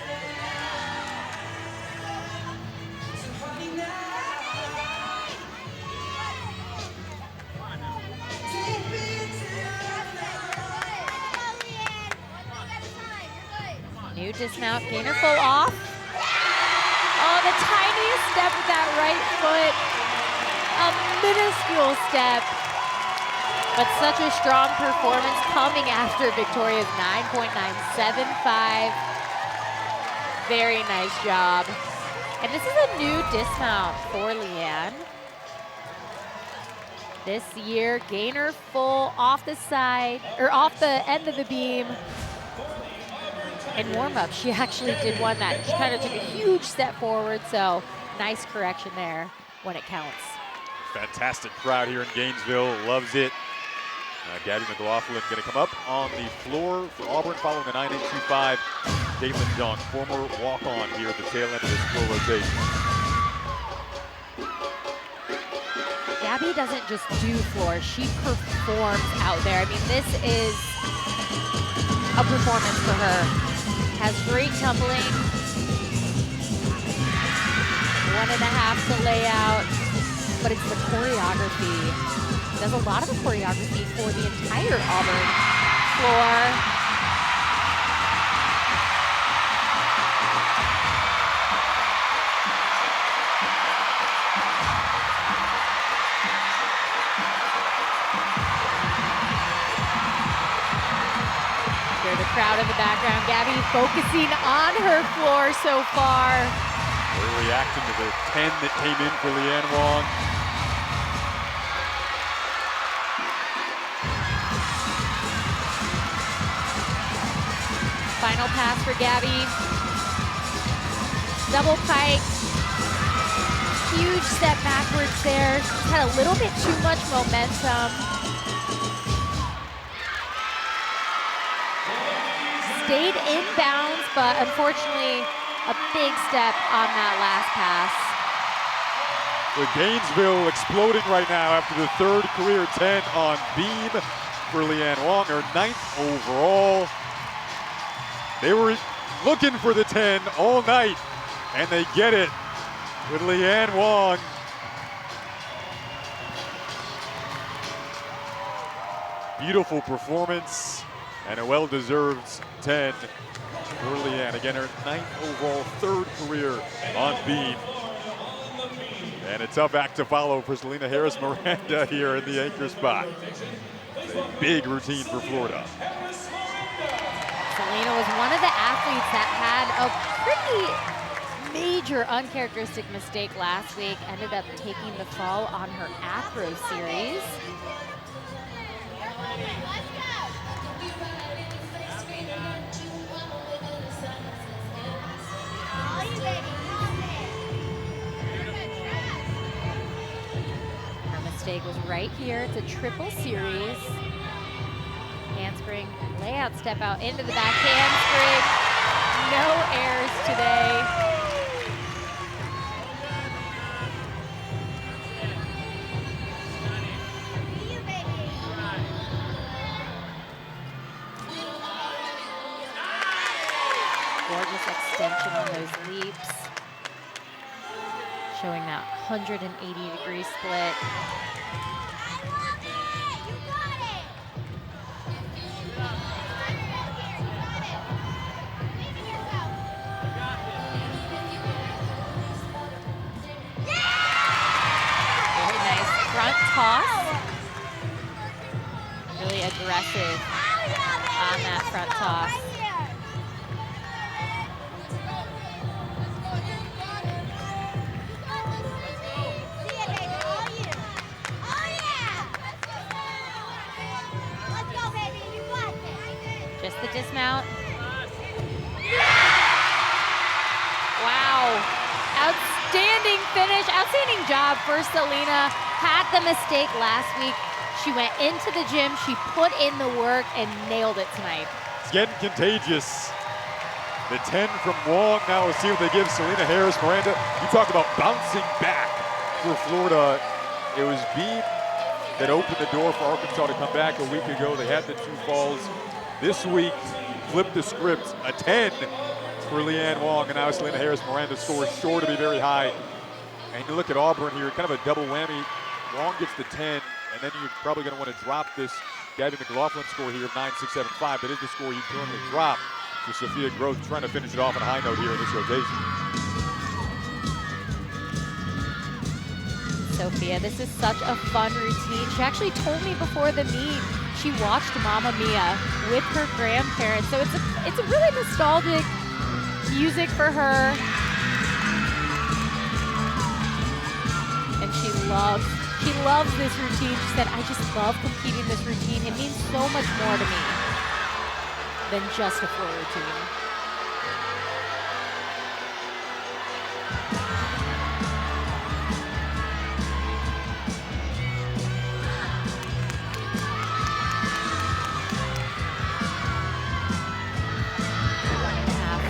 New dismount, gainer full off. Oh, the tiniest step with that right foot. A minuscule step, but such a strong performance coming after Victoria's 9.975. Very nice job. And this is a new dismount for Leanne. This year, gainer full off the side, or off the end of the beam. In warm-up, she actually did one that she kind of took a huge step forward, so nice correction there when it counts. Fantastic crowd here in Gainesville, loves it. Gabby McLaughlin going to come up on the floor for Auburn following the 9.825. Caitlin Dunk, former walk-on here at the tail end of this floor rotation. Gabby doesn't just do floor, she performs out there. I mean, this is a performance for her. Has great tumbling. 1.5 to lay out, but it's the choreography. Does a lot of the choreography for the entire Auburn floor. Hear the crowd in the background. Gabby focusing on her floor so far. We're reacting to the 10 that came in for Leanne Wong. Final pass for Gabby. Double pike. Huge step backwards there. She's had a little bit too much momentum. Stayed in bounds, but unfortunately, a big step on that last pass. With Gainesville exploding right now after the third career 10 on beam for Leanne Wong, her 9th overall. They were looking for the 10 all night, and they get it with Leanne Wong. Beautiful performance and a well-deserved 10 for Leanne. Again, her 9th overall, third career on beam. And a tough act to follow for Selena Harris-Miranda here in the anchor spot. A big routine for Florida. Selena was one of the athletes that had a pretty major uncharacteristic mistake last week. Ended up taking the fall on her acro series. Her mistake was right here. It's a triple series. Handspring, layout, step out into the back handspring. No errors today. Gorgeous extension on those leaps. Showing that 180-degree split. toss. Really aggressive on that front toss. Just the dismount. Wow. Outstanding finish. Outstanding job for Selena. Had the mistake last week. She went into the gym. She put in the work and nailed it tonight. It's getting contagious. The 10 from Wong. Now we'll see what they give Selena Harris. Miranda, you talk about bouncing back for Florida. It was Beam that opened the door for Arkansas to come back a week ago. They had the 2 falls. This week, flipped the script. A 10 for Leanne Wong, and now Selena Harris. Miranda scores sure to be very high. And you look at Auburn here, kind of a double whammy. Wong gets the 10, and then you're probably going to want to drop this Gabby McLaughlin score here of 9.675. That is the score you currently drop. So Sophia Groth trying to finish it off on a high note here in this rotation. Sophia, this is such a fun routine. She actually told me before the meet she watched Mamma Mia with her grandparents. So it's a really nostalgic music for her. And she loves this routine. She said, I just love competing this routine. It means so much more to me than just a floor routine.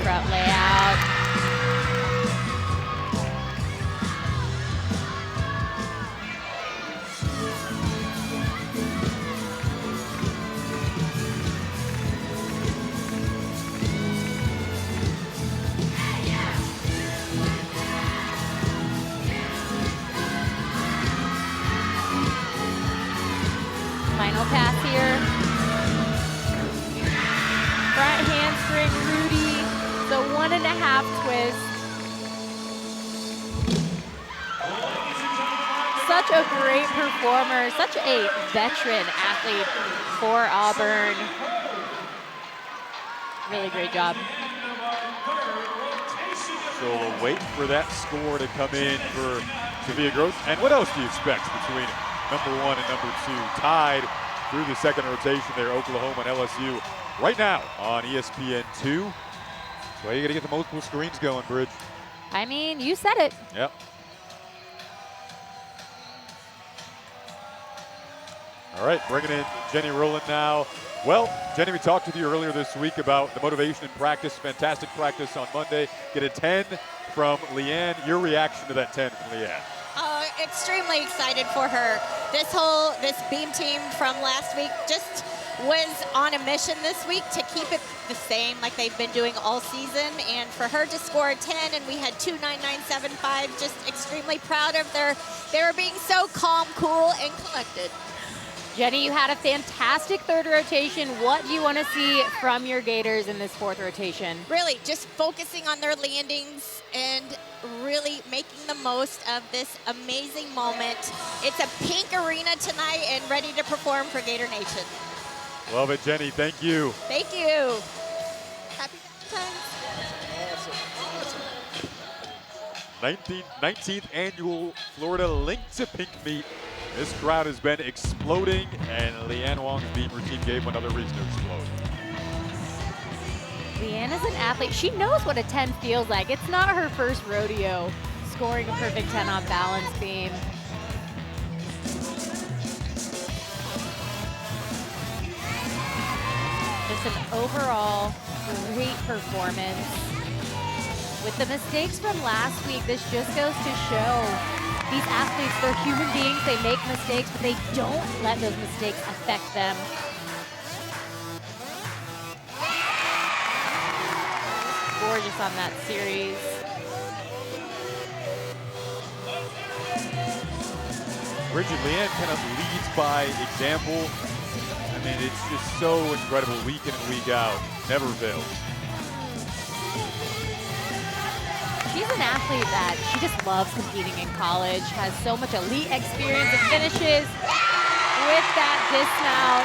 Front layout. Final pass here. Front handspring, Rudy. The 1.5 twist. Such a great performer, such a veteran athlete for Auburn. Really great job. So we'll wait for that score to come in for Sophia Groth. And what else do you expect between number 1 and number 2? Tied through the second rotation there, Oklahoma and LSU. Right now on ESPN2. Well, you got to get the multiple screens going, Bridge. I mean, you said it. Yep. All right, bringing in Jenny Rowland now. Well, Jenny, we talked with you earlier this week about the motivation in practice. Fantastic practice on Monday. Get a 10 from Leanne. Your reaction to that 10 from Leanne? Extremely excited for her. This Beam team from last week just was on a mission this week to keep it the same like they've been doing all season, and for her to score a 10, and we had 2.9975, just extremely proud of they were being so calm, cool, and collected. Jenny, you had a fantastic third rotation. What do you want to see from your Gators in this fourth rotation? Really just focusing on their landings and really making the most of this amazing moment. It's a pink arena tonight and ready to perform for Gator Nation. Love it, Jenny. Thank you. Thank you. Happy Valentine's. 19th annual Florida Link to Pink meet. This crowd has been exploding, and Leanne Wong's Beam routine gave another reason to explode. Leanne is an athlete. She knows what a 10 feels like. It's not her first rodeo scoring a perfect 10 on balance beam. Just an overall great performance. With the mistakes from last week, this just goes to show these athletes, they're human beings, they make mistakes, but they don't let those mistakes affect them. Gorgeous on that series. Bridget, Leanne kind of leads by example. I mean, it's just so incredible week in and week out. Never fails. She's an athlete that she just loves competing in college, has so much elite experience and finishes with that dismount.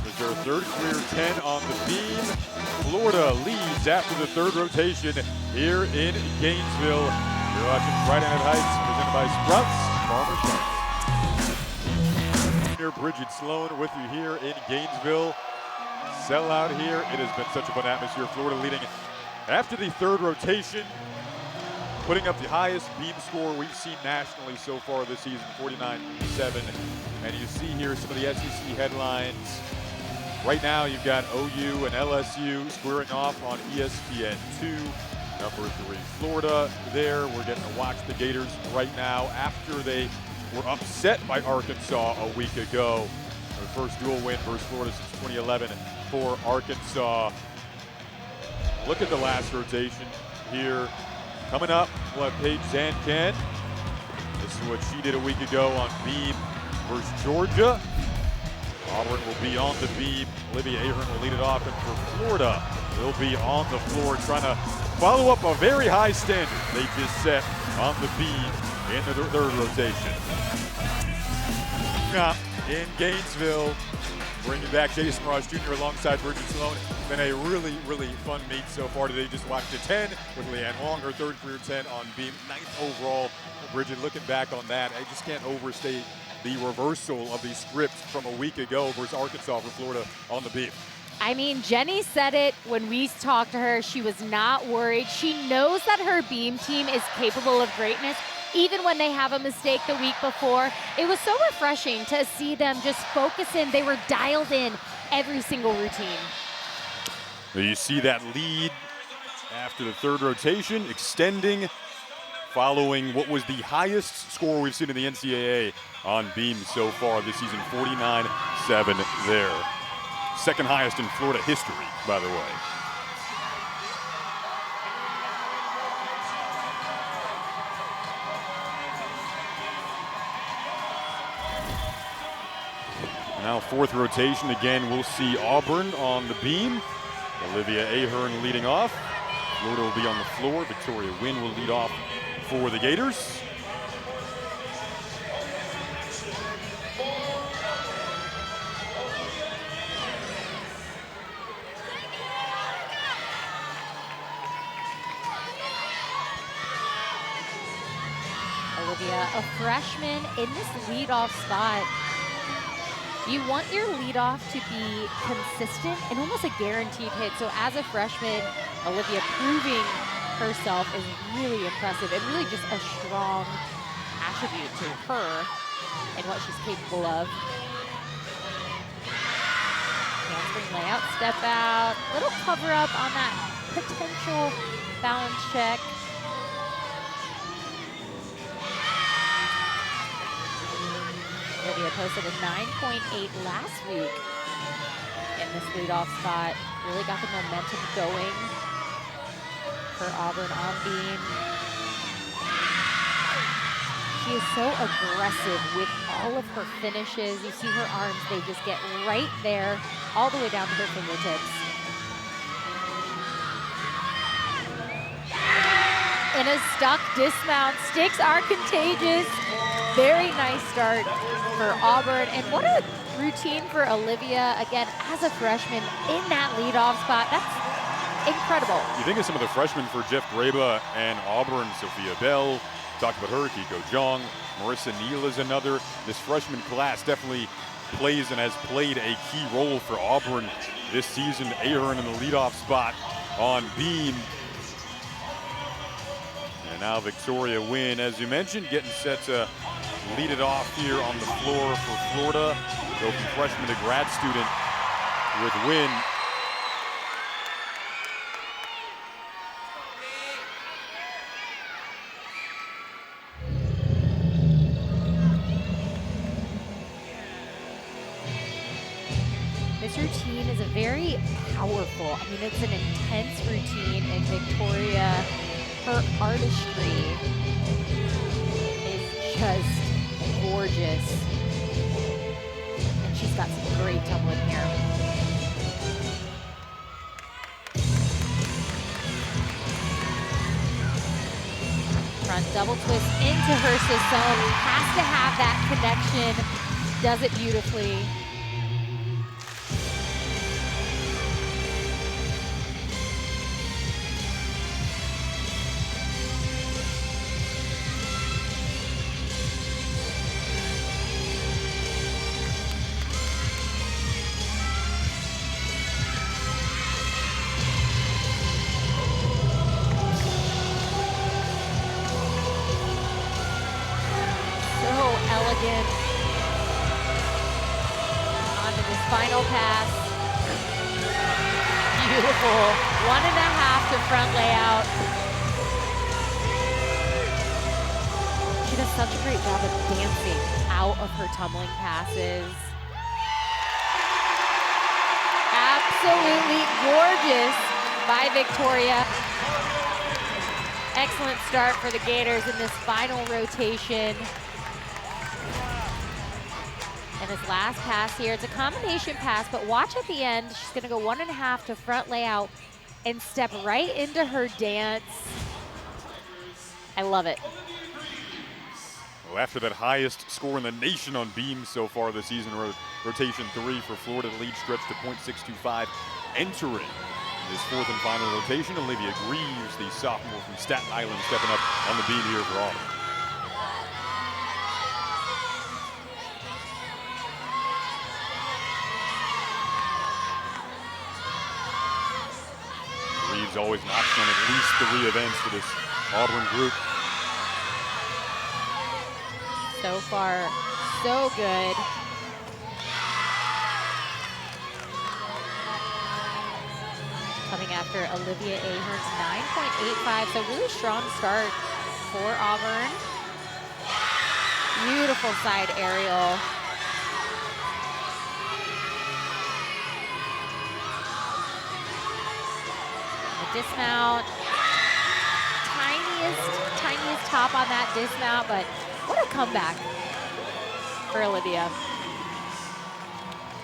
There's their third career 10 on the beam. Florida leads after the third rotation here in Gainesville. You're watching Friday Night Heights, presented by Sprouts Farmers Market. Bridget Sloan with you here in Gainesville. Sellout here. It has been such a fun atmosphere. Florida leading after the third rotation, putting up the highest beam score we've seen nationally so far this season, 49-7. And you see here some of the SEC headlines. Right now you've got OU and LSU squaring off on ESPN2. Number 3, Florida there. We're getting to watch the Gators right now after they were upset by Arkansas a week ago. Their first dual win versus Florida since 2011 for Arkansas. Look at the last rotation here. Coming up, we'll have Paige Zanken. This is what she did a week ago on beam versus Georgia. Auburn will be on the beam. Olivia Ahern will lead it off, and for Florida, they'll be on the floor trying to follow up a very high standard they just set on the beam in the third rotation. In Gainesville, bringing back Jason Ross Jr. alongside Bridget Sloan. Been a really, really fun meet so far today. Just watched a 10 with Leanne Wong, her third career 10 on beam, 9th overall. Bridget, looking back on that, I just can't overstate the reversal of the script from a week ago versus Arkansas for Florida on the beam. I mean, Jenny said it when we talked to her. She was not worried. She knows that her beam team is capable of greatness, even when they have a mistake the week before. It was so refreshing to see them just focus in. They were dialed in every single routine. You see that lead after the third rotation, extending, following what was the highest score we've seen in the NCAA on beam so far this season, 49-7 there. Second highest in Florida history, by the way. Now fourth rotation, again, we'll see Auburn on the beam. Olivia Ahern leading off. Florida will be on the floor. Victoria Wynn will lead off for the Gators. Olivia, a freshman in this leadoff spot. You want your leadoff to be consistent and almost a guaranteed hit. So as a freshman, Olivia proving herself is really impressive and really just a strong attribute to her and what she's capable of. Handspring layout, step out, little cover up on that potential balance check. Olivia posted a 9.8 last week in this leadoff spot. Really got the momentum going for Auburn on beam. She is so aggressive with all of her finishes. You see her arms, they just get right there, all the way down to her fingertips. In a stuck dismount, sticks are contagious. Very nice start for Auburn. And what a routine for Olivia, again, as a freshman in that leadoff spot. That's incredible. You think of some of the freshmen for Jeff Graba and Auburn, Sophia Bell, talked about her, Kiko Jong, Marissa Neal is another. This freshman class definitely plays and has played a key role for Auburn this season. Ahern in the leadoff spot on beam. And now Victoria Wynn, as you mentioned, getting set to lead it off here on the floor for Florida. Go from freshman to grad student with Wynn. This routine is a very powerful, I mean, it's an intense routine, and Victoria, her artistry is just gorgeous. And she's Florida's got some great tumbling here. Front double twist into her system. Has to have that connection. Does it beautifully. Elegant onto this final pass. Beautiful. 1.5 to front layout. She does such a great job of dancing out of her tumbling passes. Absolutely gorgeous by Victoria. Excellent start for the Gators in this final rotation. And this last pass here, it's a combination pass, but watch at the end, she's gonna go 1.5 to front layout and step right into her dance. I love it. Well, after that highest score in the nation on beams so far this season, rotation 3 for Florida, the lead stretched to .625. Entering this 4th and final rotation, Olivia Greaves, the sophomore from Staten Island, stepping up on the beam here for Auburn. Greaves always an option on at least 3 events for this Auburn group. So far, so good. Coming after Olivia Ahern's 9.85, so really strong start for Auburn. Beautiful side aerial. Dismount, tiniest top on that dismount, but what a comeback for Olivia.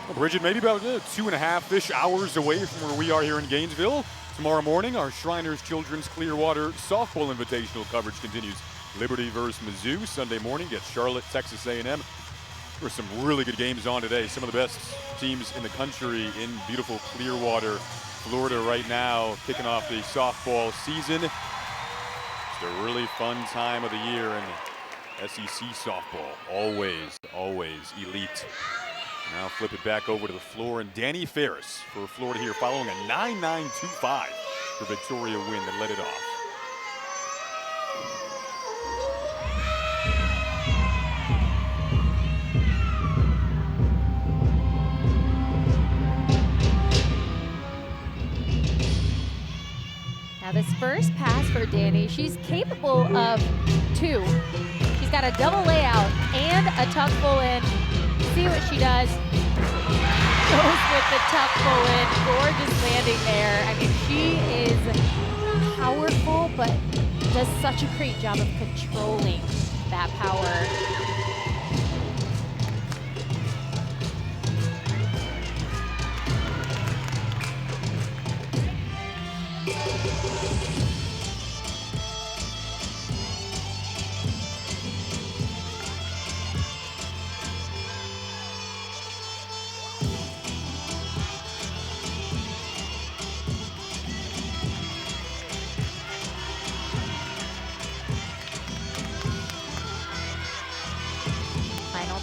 Well, Bridget, maybe about 2.5-ish hours away from where we are here in Gainesville. Tomorrow morning, our Shriners Children's Clearwater Softball Invitational coverage continues. Liberty versus Mizzou. Sunday morning gets Charlotte, Texas A&M. There's some really good games on today. Some of the best teams in the country in beautiful Clearwater, Florida right now, kicking off the softball season. It's a really fun time of the year, and SEC softball, always elite. Now flip it back over to the floor, and Danny Ferris for Florida here, following a 9.925 for Victoria win that led it off. Now this first pass for Danny, she's capable of 2. She's got a double layout and a tuck pull in. See what she does. Goes with the tuck pull in. Gorgeous landing there. I mean, she is powerful, but does such a great job of controlling that power.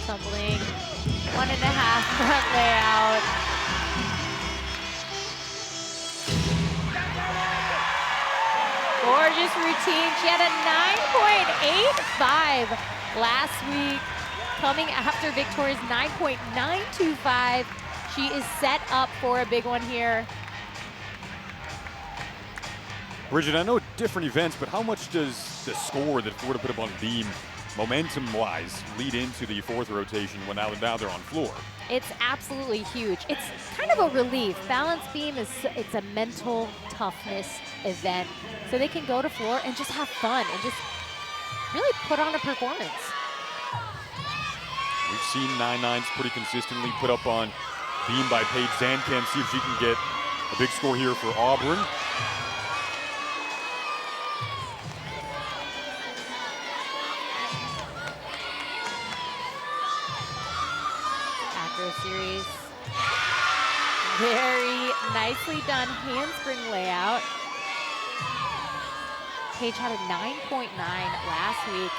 Tumbling, 1.5 front layout. Gorgeous routine. She had a 9.85 last week, coming after Victoria's 9.925. She is set up for a big one here. Bridget, I know different events, but how much does the score that Florida put up on beam, momentum-wise, lead into the 4th rotation when now they're on floor? It's absolutely huge. It's kind of a relief. Balance beam it's a mental toughness event, so they can go to floor and just have fun and just really put on a performance. We've seen 9-9s pretty consistently put up on beam by Paige Zankamp. See if she can get a big score here for Auburn. Acro series. Very nicely done handspring layout. Paige had a 9.9 last week,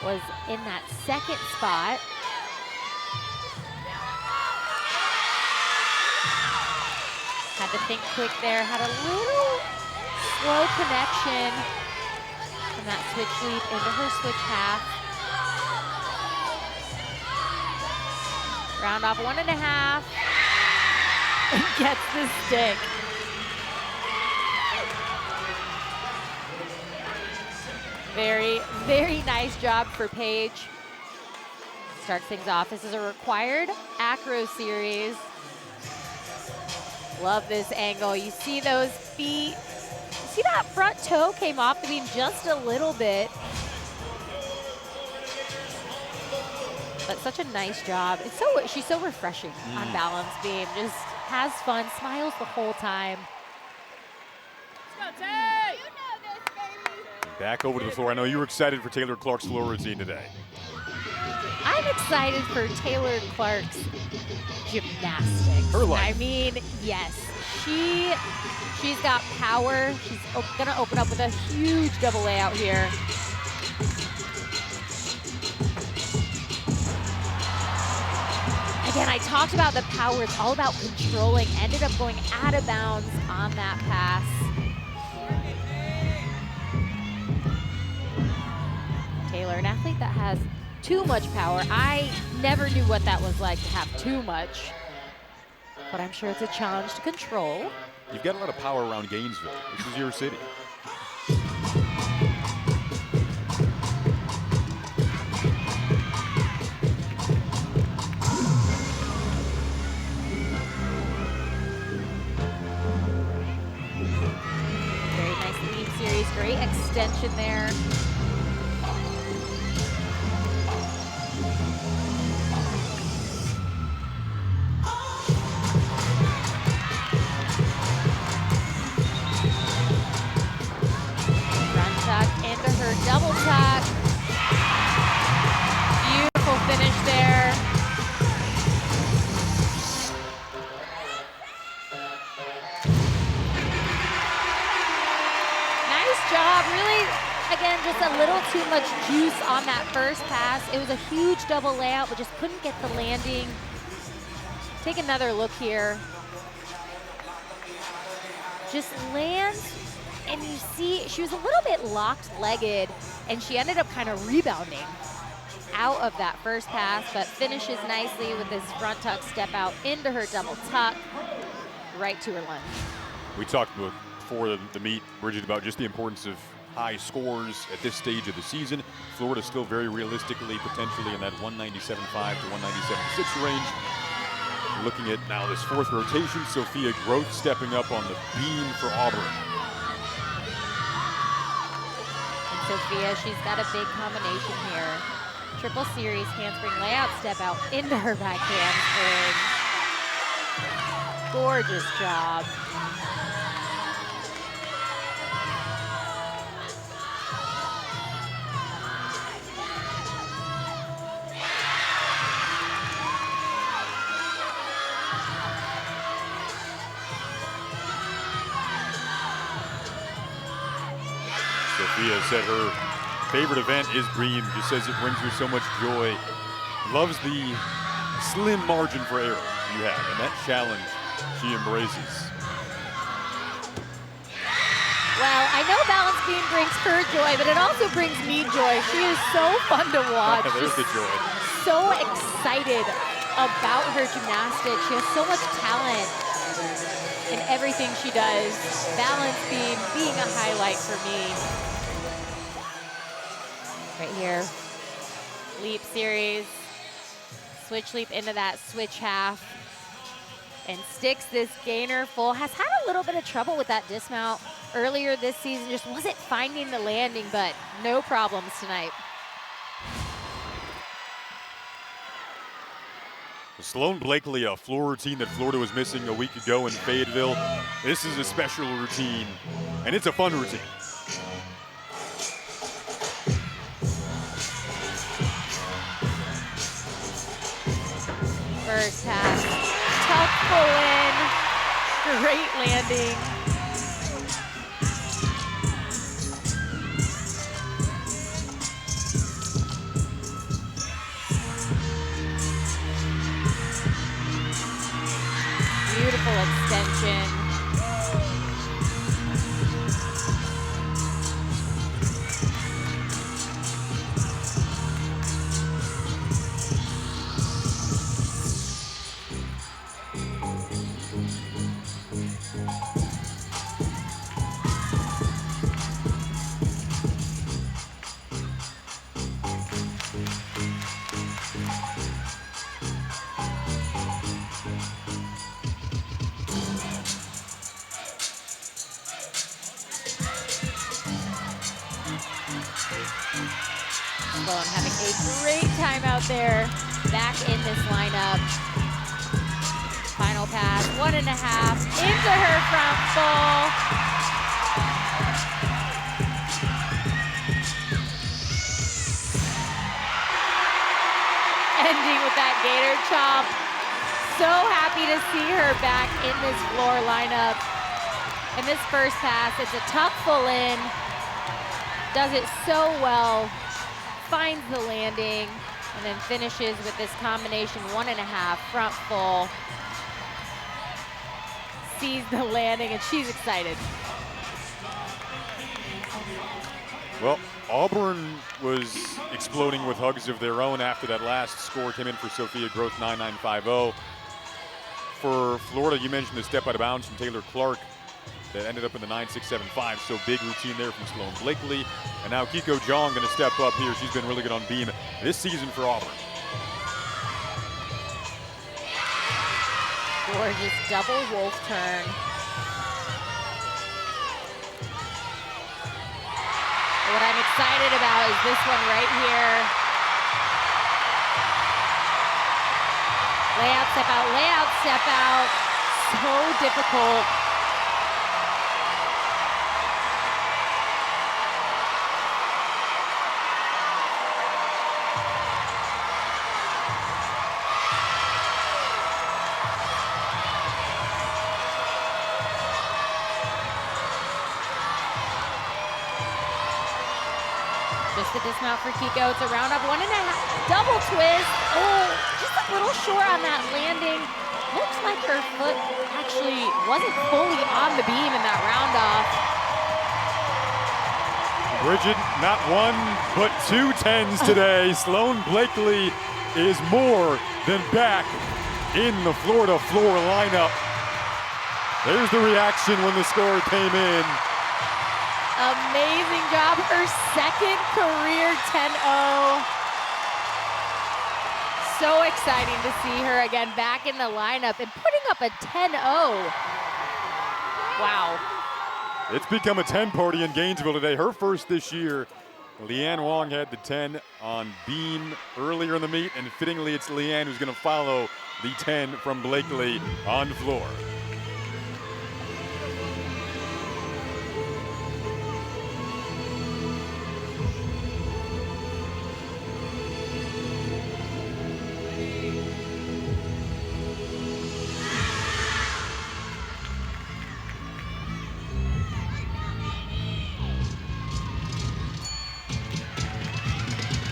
was in that second spot. Had to think quick there, had a little slow connection from that switch leap into her switch half. Round off 1.5 and gets the stick. Very, very nice job for Paige. Starts things off. This is a required acro series. Love this angle. You see those feet. You see that front toe came off the beam just a little bit. But such a nice job. It's she's so refreshing on balance beam. Just has fun, smiles the whole time. Back over to the floor. I know you were excited for Taylor Clark's floor routine today. I'm excited for Taylor Clark's gymnastics. Her life. I mean, yes, she's got power. She's gonna open up with a huge double layout here. Again, I talked about the power. It's all about controlling. Ended up going out of bounds on that pass. Taylor, an athlete that has too much power. I never knew what that was like to have too much, but I'm sure it's a challenge to control. You've got a lot of power around Gainesville. This is your city. Very nice lead series, great extension there. Double tuck. Beautiful finish there. Nice job. Really, again, just a little too much juice on that first pass. It was a huge double layout, but just couldn't get the landing. Take another look here. Just lands. And you see, she was a little bit locked-legged, and she ended up kind of rebounding out of that first pass, but finishes nicely with this front tuck step out into her double tuck, right to her lunge. We talked before the meet, Bridget, about just the importance of high scores at this stage of the season. Florida still very realistically, potentially in that 197.5 to 197.6 range. Looking at now this fourth rotation, Sophia Groth stepping up on the beam for Auburn. Sophia, she's got a big combination here. Triple series handspring layout step out into her back handspring. Gorgeous job. Sophia said her favorite event is beam. Just says it brings her so much joy. Loves the slim margin for error you have, and that challenge she embraces. Well, I know balance beam brings her joy, but it also brings me joy. She is so fun to watch. There's the joy. So excited about her gymnastics. She has so much talent in everything she does. Balance beam being a highlight for me. Right here, leap series, switch leap into that switch half, and sticks this gainer full. Has had a little bit of trouble with that dismount earlier this season, just wasn't finding the landing, but no problems tonight. Sloan Blakely, a floor routine that Florida was missing a week ago in Fayetteville. This is a special routine, and it's a fun routine. First pass, tough pull in, great landing. Beautiful extension. Sloan having a great time out there, back in this lineup. Final pass, 1.5, into her front full. Ending with that gator chop. So happy to see her back in this floor lineup. In this first pass, it's a tough full in. Does it so well. Finds the landing, and then finishes with this combination 1.5 front full. Sees the landing, and she's excited. Well, Auburn was exploding with hugs of their own after that last score came in for Sophia Groth, 9950. For Florida, you mentioned the step out of bounds from Taylor Clark that ended up in the 9.675, so big routine there from Sloan Blakely. And now Kiko Jong gonna step up here. She's been really good on beam this season for Auburn. Gorgeous double wolf turn. What I'm excited about is this one right here. Layout, step out, layout, step out. So difficult. Just the dismount for Kiko. It's a round up, 1.5, double twist. Oh, just a little short on that landing. Looks like her foot actually wasn't fully on the beam in that round off. Bridget, not one, but 2 10s today. Sloan Blakely is more than back in the Florida floor lineup. There's the reaction when the score came in. Amazing job, her second career 10-0. So exciting to see her again back in the lineup and putting up a 10-0. Wow. It's become a 10 party in Gainesville today, her first this year. Leanne Wong had the 10 on beam earlier in the meet, and fittingly it's Leanne who's gonna follow the 10 from Blakely on floor.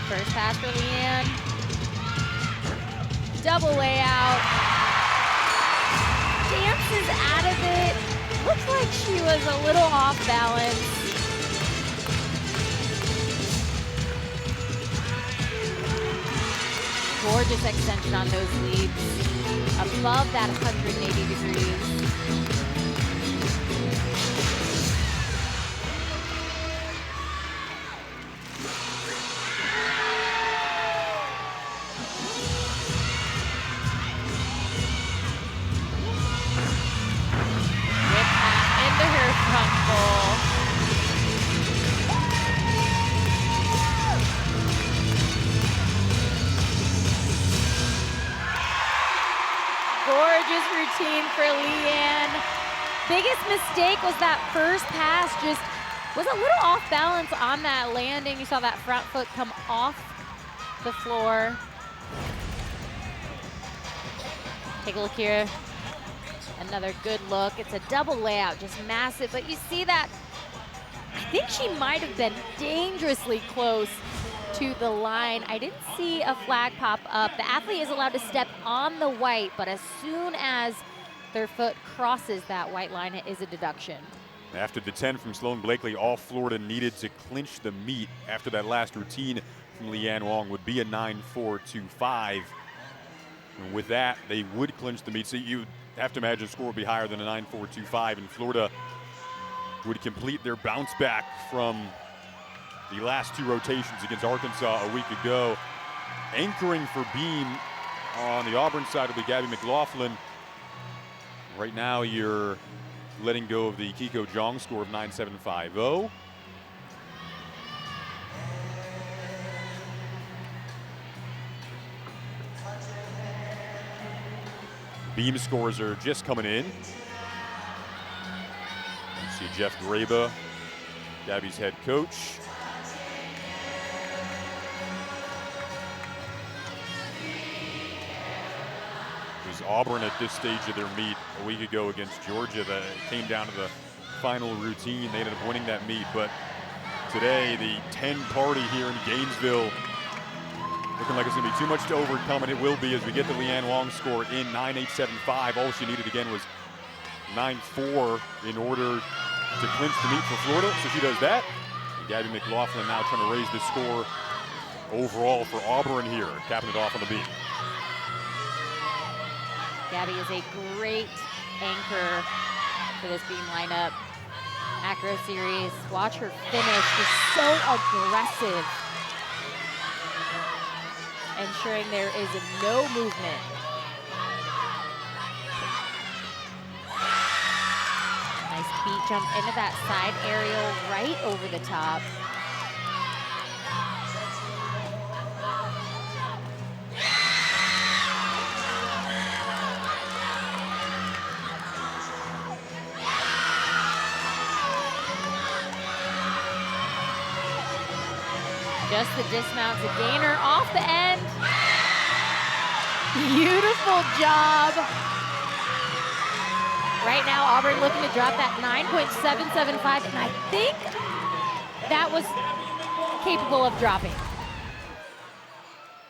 First pass for Leanne. Double layout. Dances out of it. Looks like she was a little off balance. Gorgeous extension on those leads. Above that 180 degrees. biggest mistake was that first pass just was a little off balance on that landing. You saw that front foot come off the floor. Take a look here. Another good look. It's a double layout, just massive, but you see that I think she might have been dangerously close to the line. I didn't see a flag pop up. The athlete is allowed to step on the white, but as soon as their foot crosses that white line, it is a deduction. After the 10 from Sloan Blakely, all Florida needed to clinch the meet after that last routine from Leanne Wong would be a 9.425. And with that, they would clinch the meet. So you have to imagine the score would be higher than a 9.425, and Florida would complete their bounce back from the last two rotations against Arkansas a week ago. Anchoring for Beam on the Auburn side will be Gabby McLaughlin. Right now, you're letting go of the Kiko Jong score of 9.750. Beam scores are just coming in. You see Jeff Graba, Gabby's head coach. It was Auburn at this stage of their meet a week ago against Georgia that came down to the final routine. They ended up winning that meet, but today the 10 party here in Gainesville looking like it's going to be too much to overcome, and it will be as we get the Leanne Wong score in 9.875. All she needed again was 9.4 in order to clinch the meet for Florida, so she does that. And Gabby McLaughlin now trying to raise the score overall for Auburn here, capping it off on the beam. Gabby is a great anchor for this beam lineup. Acro series, watch her finish, just so aggressive. Ensuring there is no movement. Nice beat jump into that side aerial right over the top. Just the dismount to gainer off the end. Beautiful job. Right now, Auburn looking to drop that 9.775, and I think that was capable of dropping.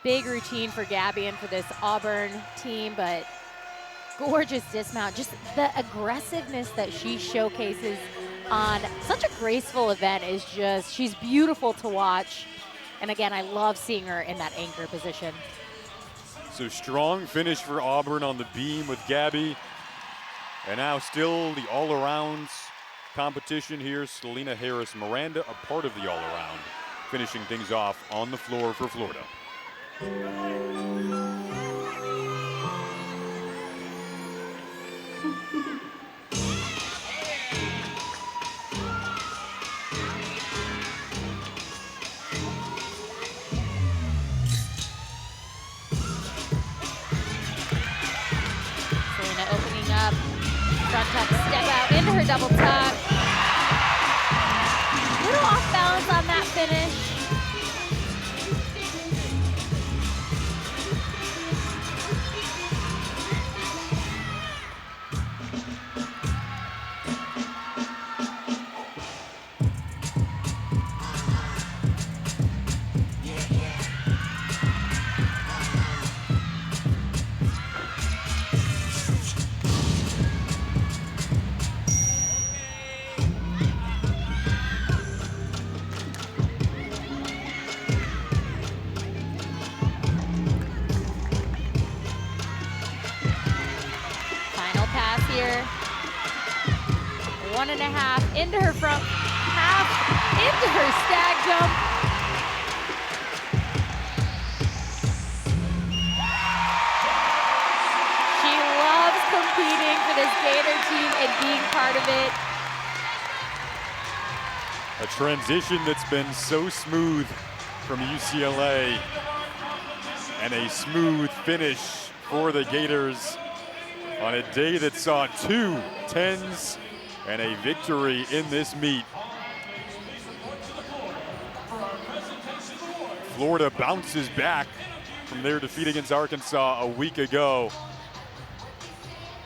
Big routine for Gabby and for this Auburn team, but gorgeous dismount. Just the aggressiveness that she showcases on such a graceful event is just, she's beautiful to watch. And again, I love seeing her in that anchor position. So strong finish for Auburn on the beam with Gabby. And now still the all-around competition here. Selena Harris Miranda, a part of the all-around, finishing things off on the floor for Florida. Front tuck, step out into her double tuck. Little off balance on that finish. Here, 1.5 into her front half, into her stag jump. She loves competing for this Gator team and being part of it. A transition that's been so smooth from UCLA, and a smooth finish for the Gators on a day that saw two 10s and a victory in this meet. Florida bounces back from their defeat against Arkansas a week ago.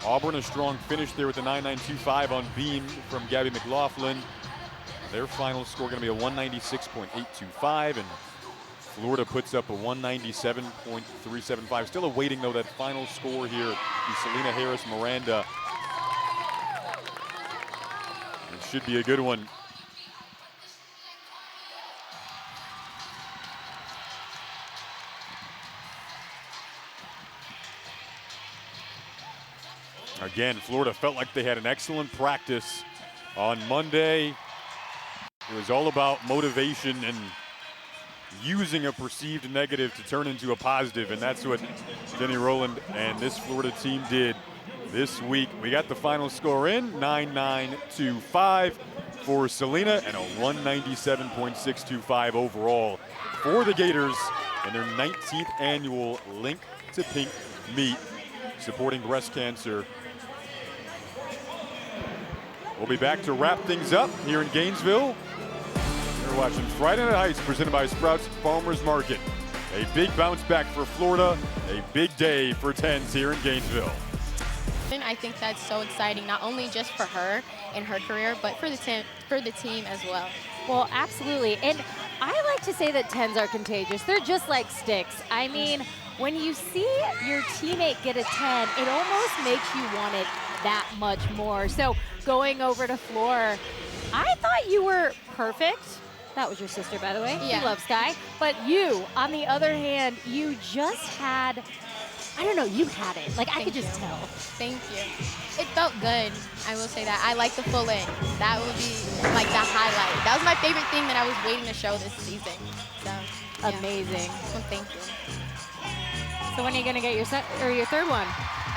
Auburn, a strong finish there with a 9.925 on beam from Gabby McLaughlin. Their final score going to be a 196.825, and Florida puts up a 197.375. Still awaiting, though, that final score here. Selena Harris Miranda. It should be a good one. Again, Florida felt like they had an excellent practice on Monday. It was all about motivation and using a perceived negative to turn into a positive, and that's what Jenny Rowland and this Florida team did this week. We got the final score in, 9.925 for Selena and a 197.625 overall for the Gators in their 19th annual Link to Pink meet supporting breast cancer. We'll be back to wrap things up here in Gainesville. You're watching Friday Night Heights presented by Sprouts Farmers Market. A big bounce back for Florida, a big day for Tens here in Gainesville. And I think that's so exciting, not only just for her and her career, but for the team as well. Well, absolutely. And I like to say that Tens are contagious. They're just like sticks. I mean, when you see your teammate get a 10, it almost makes you want it that much more. So going over to Floor, I thought you were perfect. That was your sister, by the way. Yeah. She loves Sky. But you, on the other hand, you just had, I don't know, you had it. Like, I could just tell. Thank you. It felt good. I will say that. I like the full in. That would be like the highlight. That was my favorite thing that I was waiting to show this season. So, yeah. Amazing. Well, thank you. So when are you going to get your third one?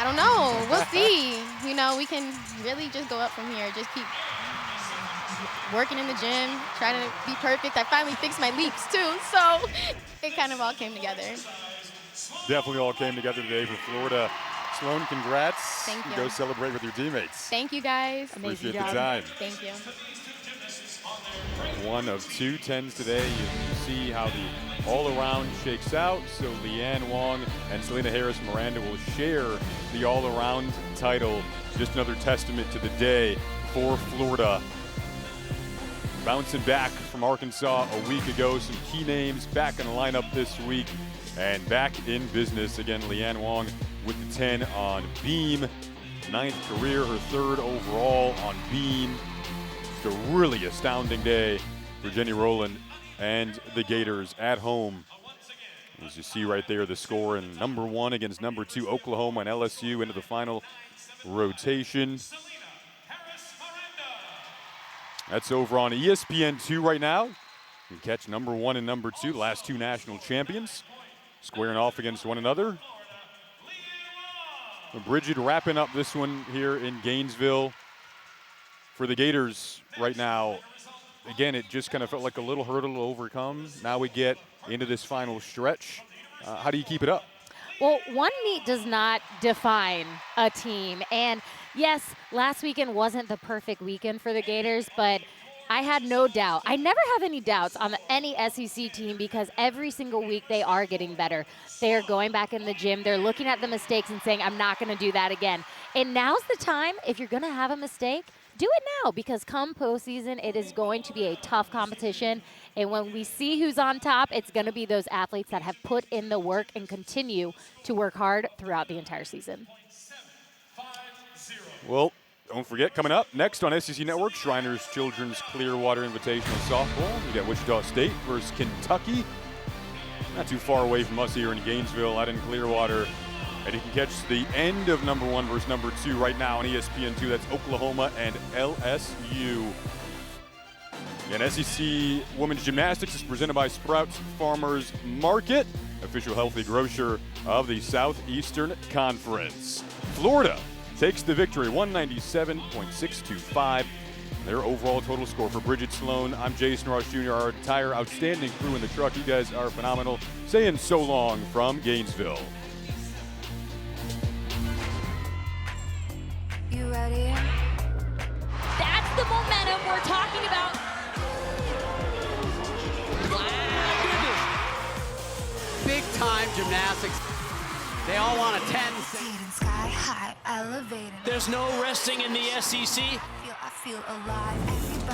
I don't know. We'll see. You know, we can really just go up from here. Just keep working in the gym, trying to be perfect. I finally fixed my leaps, too. So it kind of all came together. Definitely all came together today for Florida. Sloan, congrats. Thank you. Go celebrate with your teammates. Thank you, guys. Appreciate the time. Thank you. One of 2 Tens today. You see how the all-around shakes out. So Leanne Wong and Selena Harris Miranda will share the all-around title. Just another testament to the day for Florida. Bouncing back from Arkansas a week ago. Some key names back in the lineup this week and back in business. Again, Leanne Wong with the 10 on beam. 9th career, her 3rd overall on beam. It's a really astounding day for Jenny Rowland and the Gators at home. As you see right there, the score in number 1 against number 2 Oklahoma and LSU into the final rotation. That's over on ESPN2 right now. You can catch number 1 and number 2, the last 2 national champions, squaring off against one another. Bridget wrapping up this one here in Gainesville. For the Gators right now, again, it just kind of felt like a little hurdle to overcome. Now we get into this final stretch. How do you keep it up? Well, one meet does not define a team. And yes, last weekend wasn't the perfect weekend for the Gators, but I had no doubt. I never have any doubts on any SEC team because every single week they are getting better. They're going back in the gym. They're looking at the mistakes and saying, I'm not going to do that again. And now's the time, if you're going to have a mistake, do it now, because come postseason, it is going to be a tough competition. And when we see who's on top, it's going to be those athletes that have put in the work and continue to work hard throughout the entire season. Well, don't forget, coming up next on SEC Network, Shriners Children's Clearwater Invitational Softball. We got Wichita State versus Kentucky. Not too far away from us here in Gainesville, out in Clearwater. And you can catch the end of number 1 versus number 2 right now on ESPN2. That's Oklahoma and LSU. And SEC Women's Gymnastics is presented by Sprouts Farmers Market, official healthy grocer of the Southeastern Conference. Florida takes the victory, 197.625. Their overall total score for Bridget Sloan. I'm Jason Ross Jr., our entire outstanding crew in the truck. You guys are phenomenal. Saying so long from Gainesville. That gymnastics. They all want a 10. Sky high, elevated. There's no resting in the SEC. I feel alive. Everybody's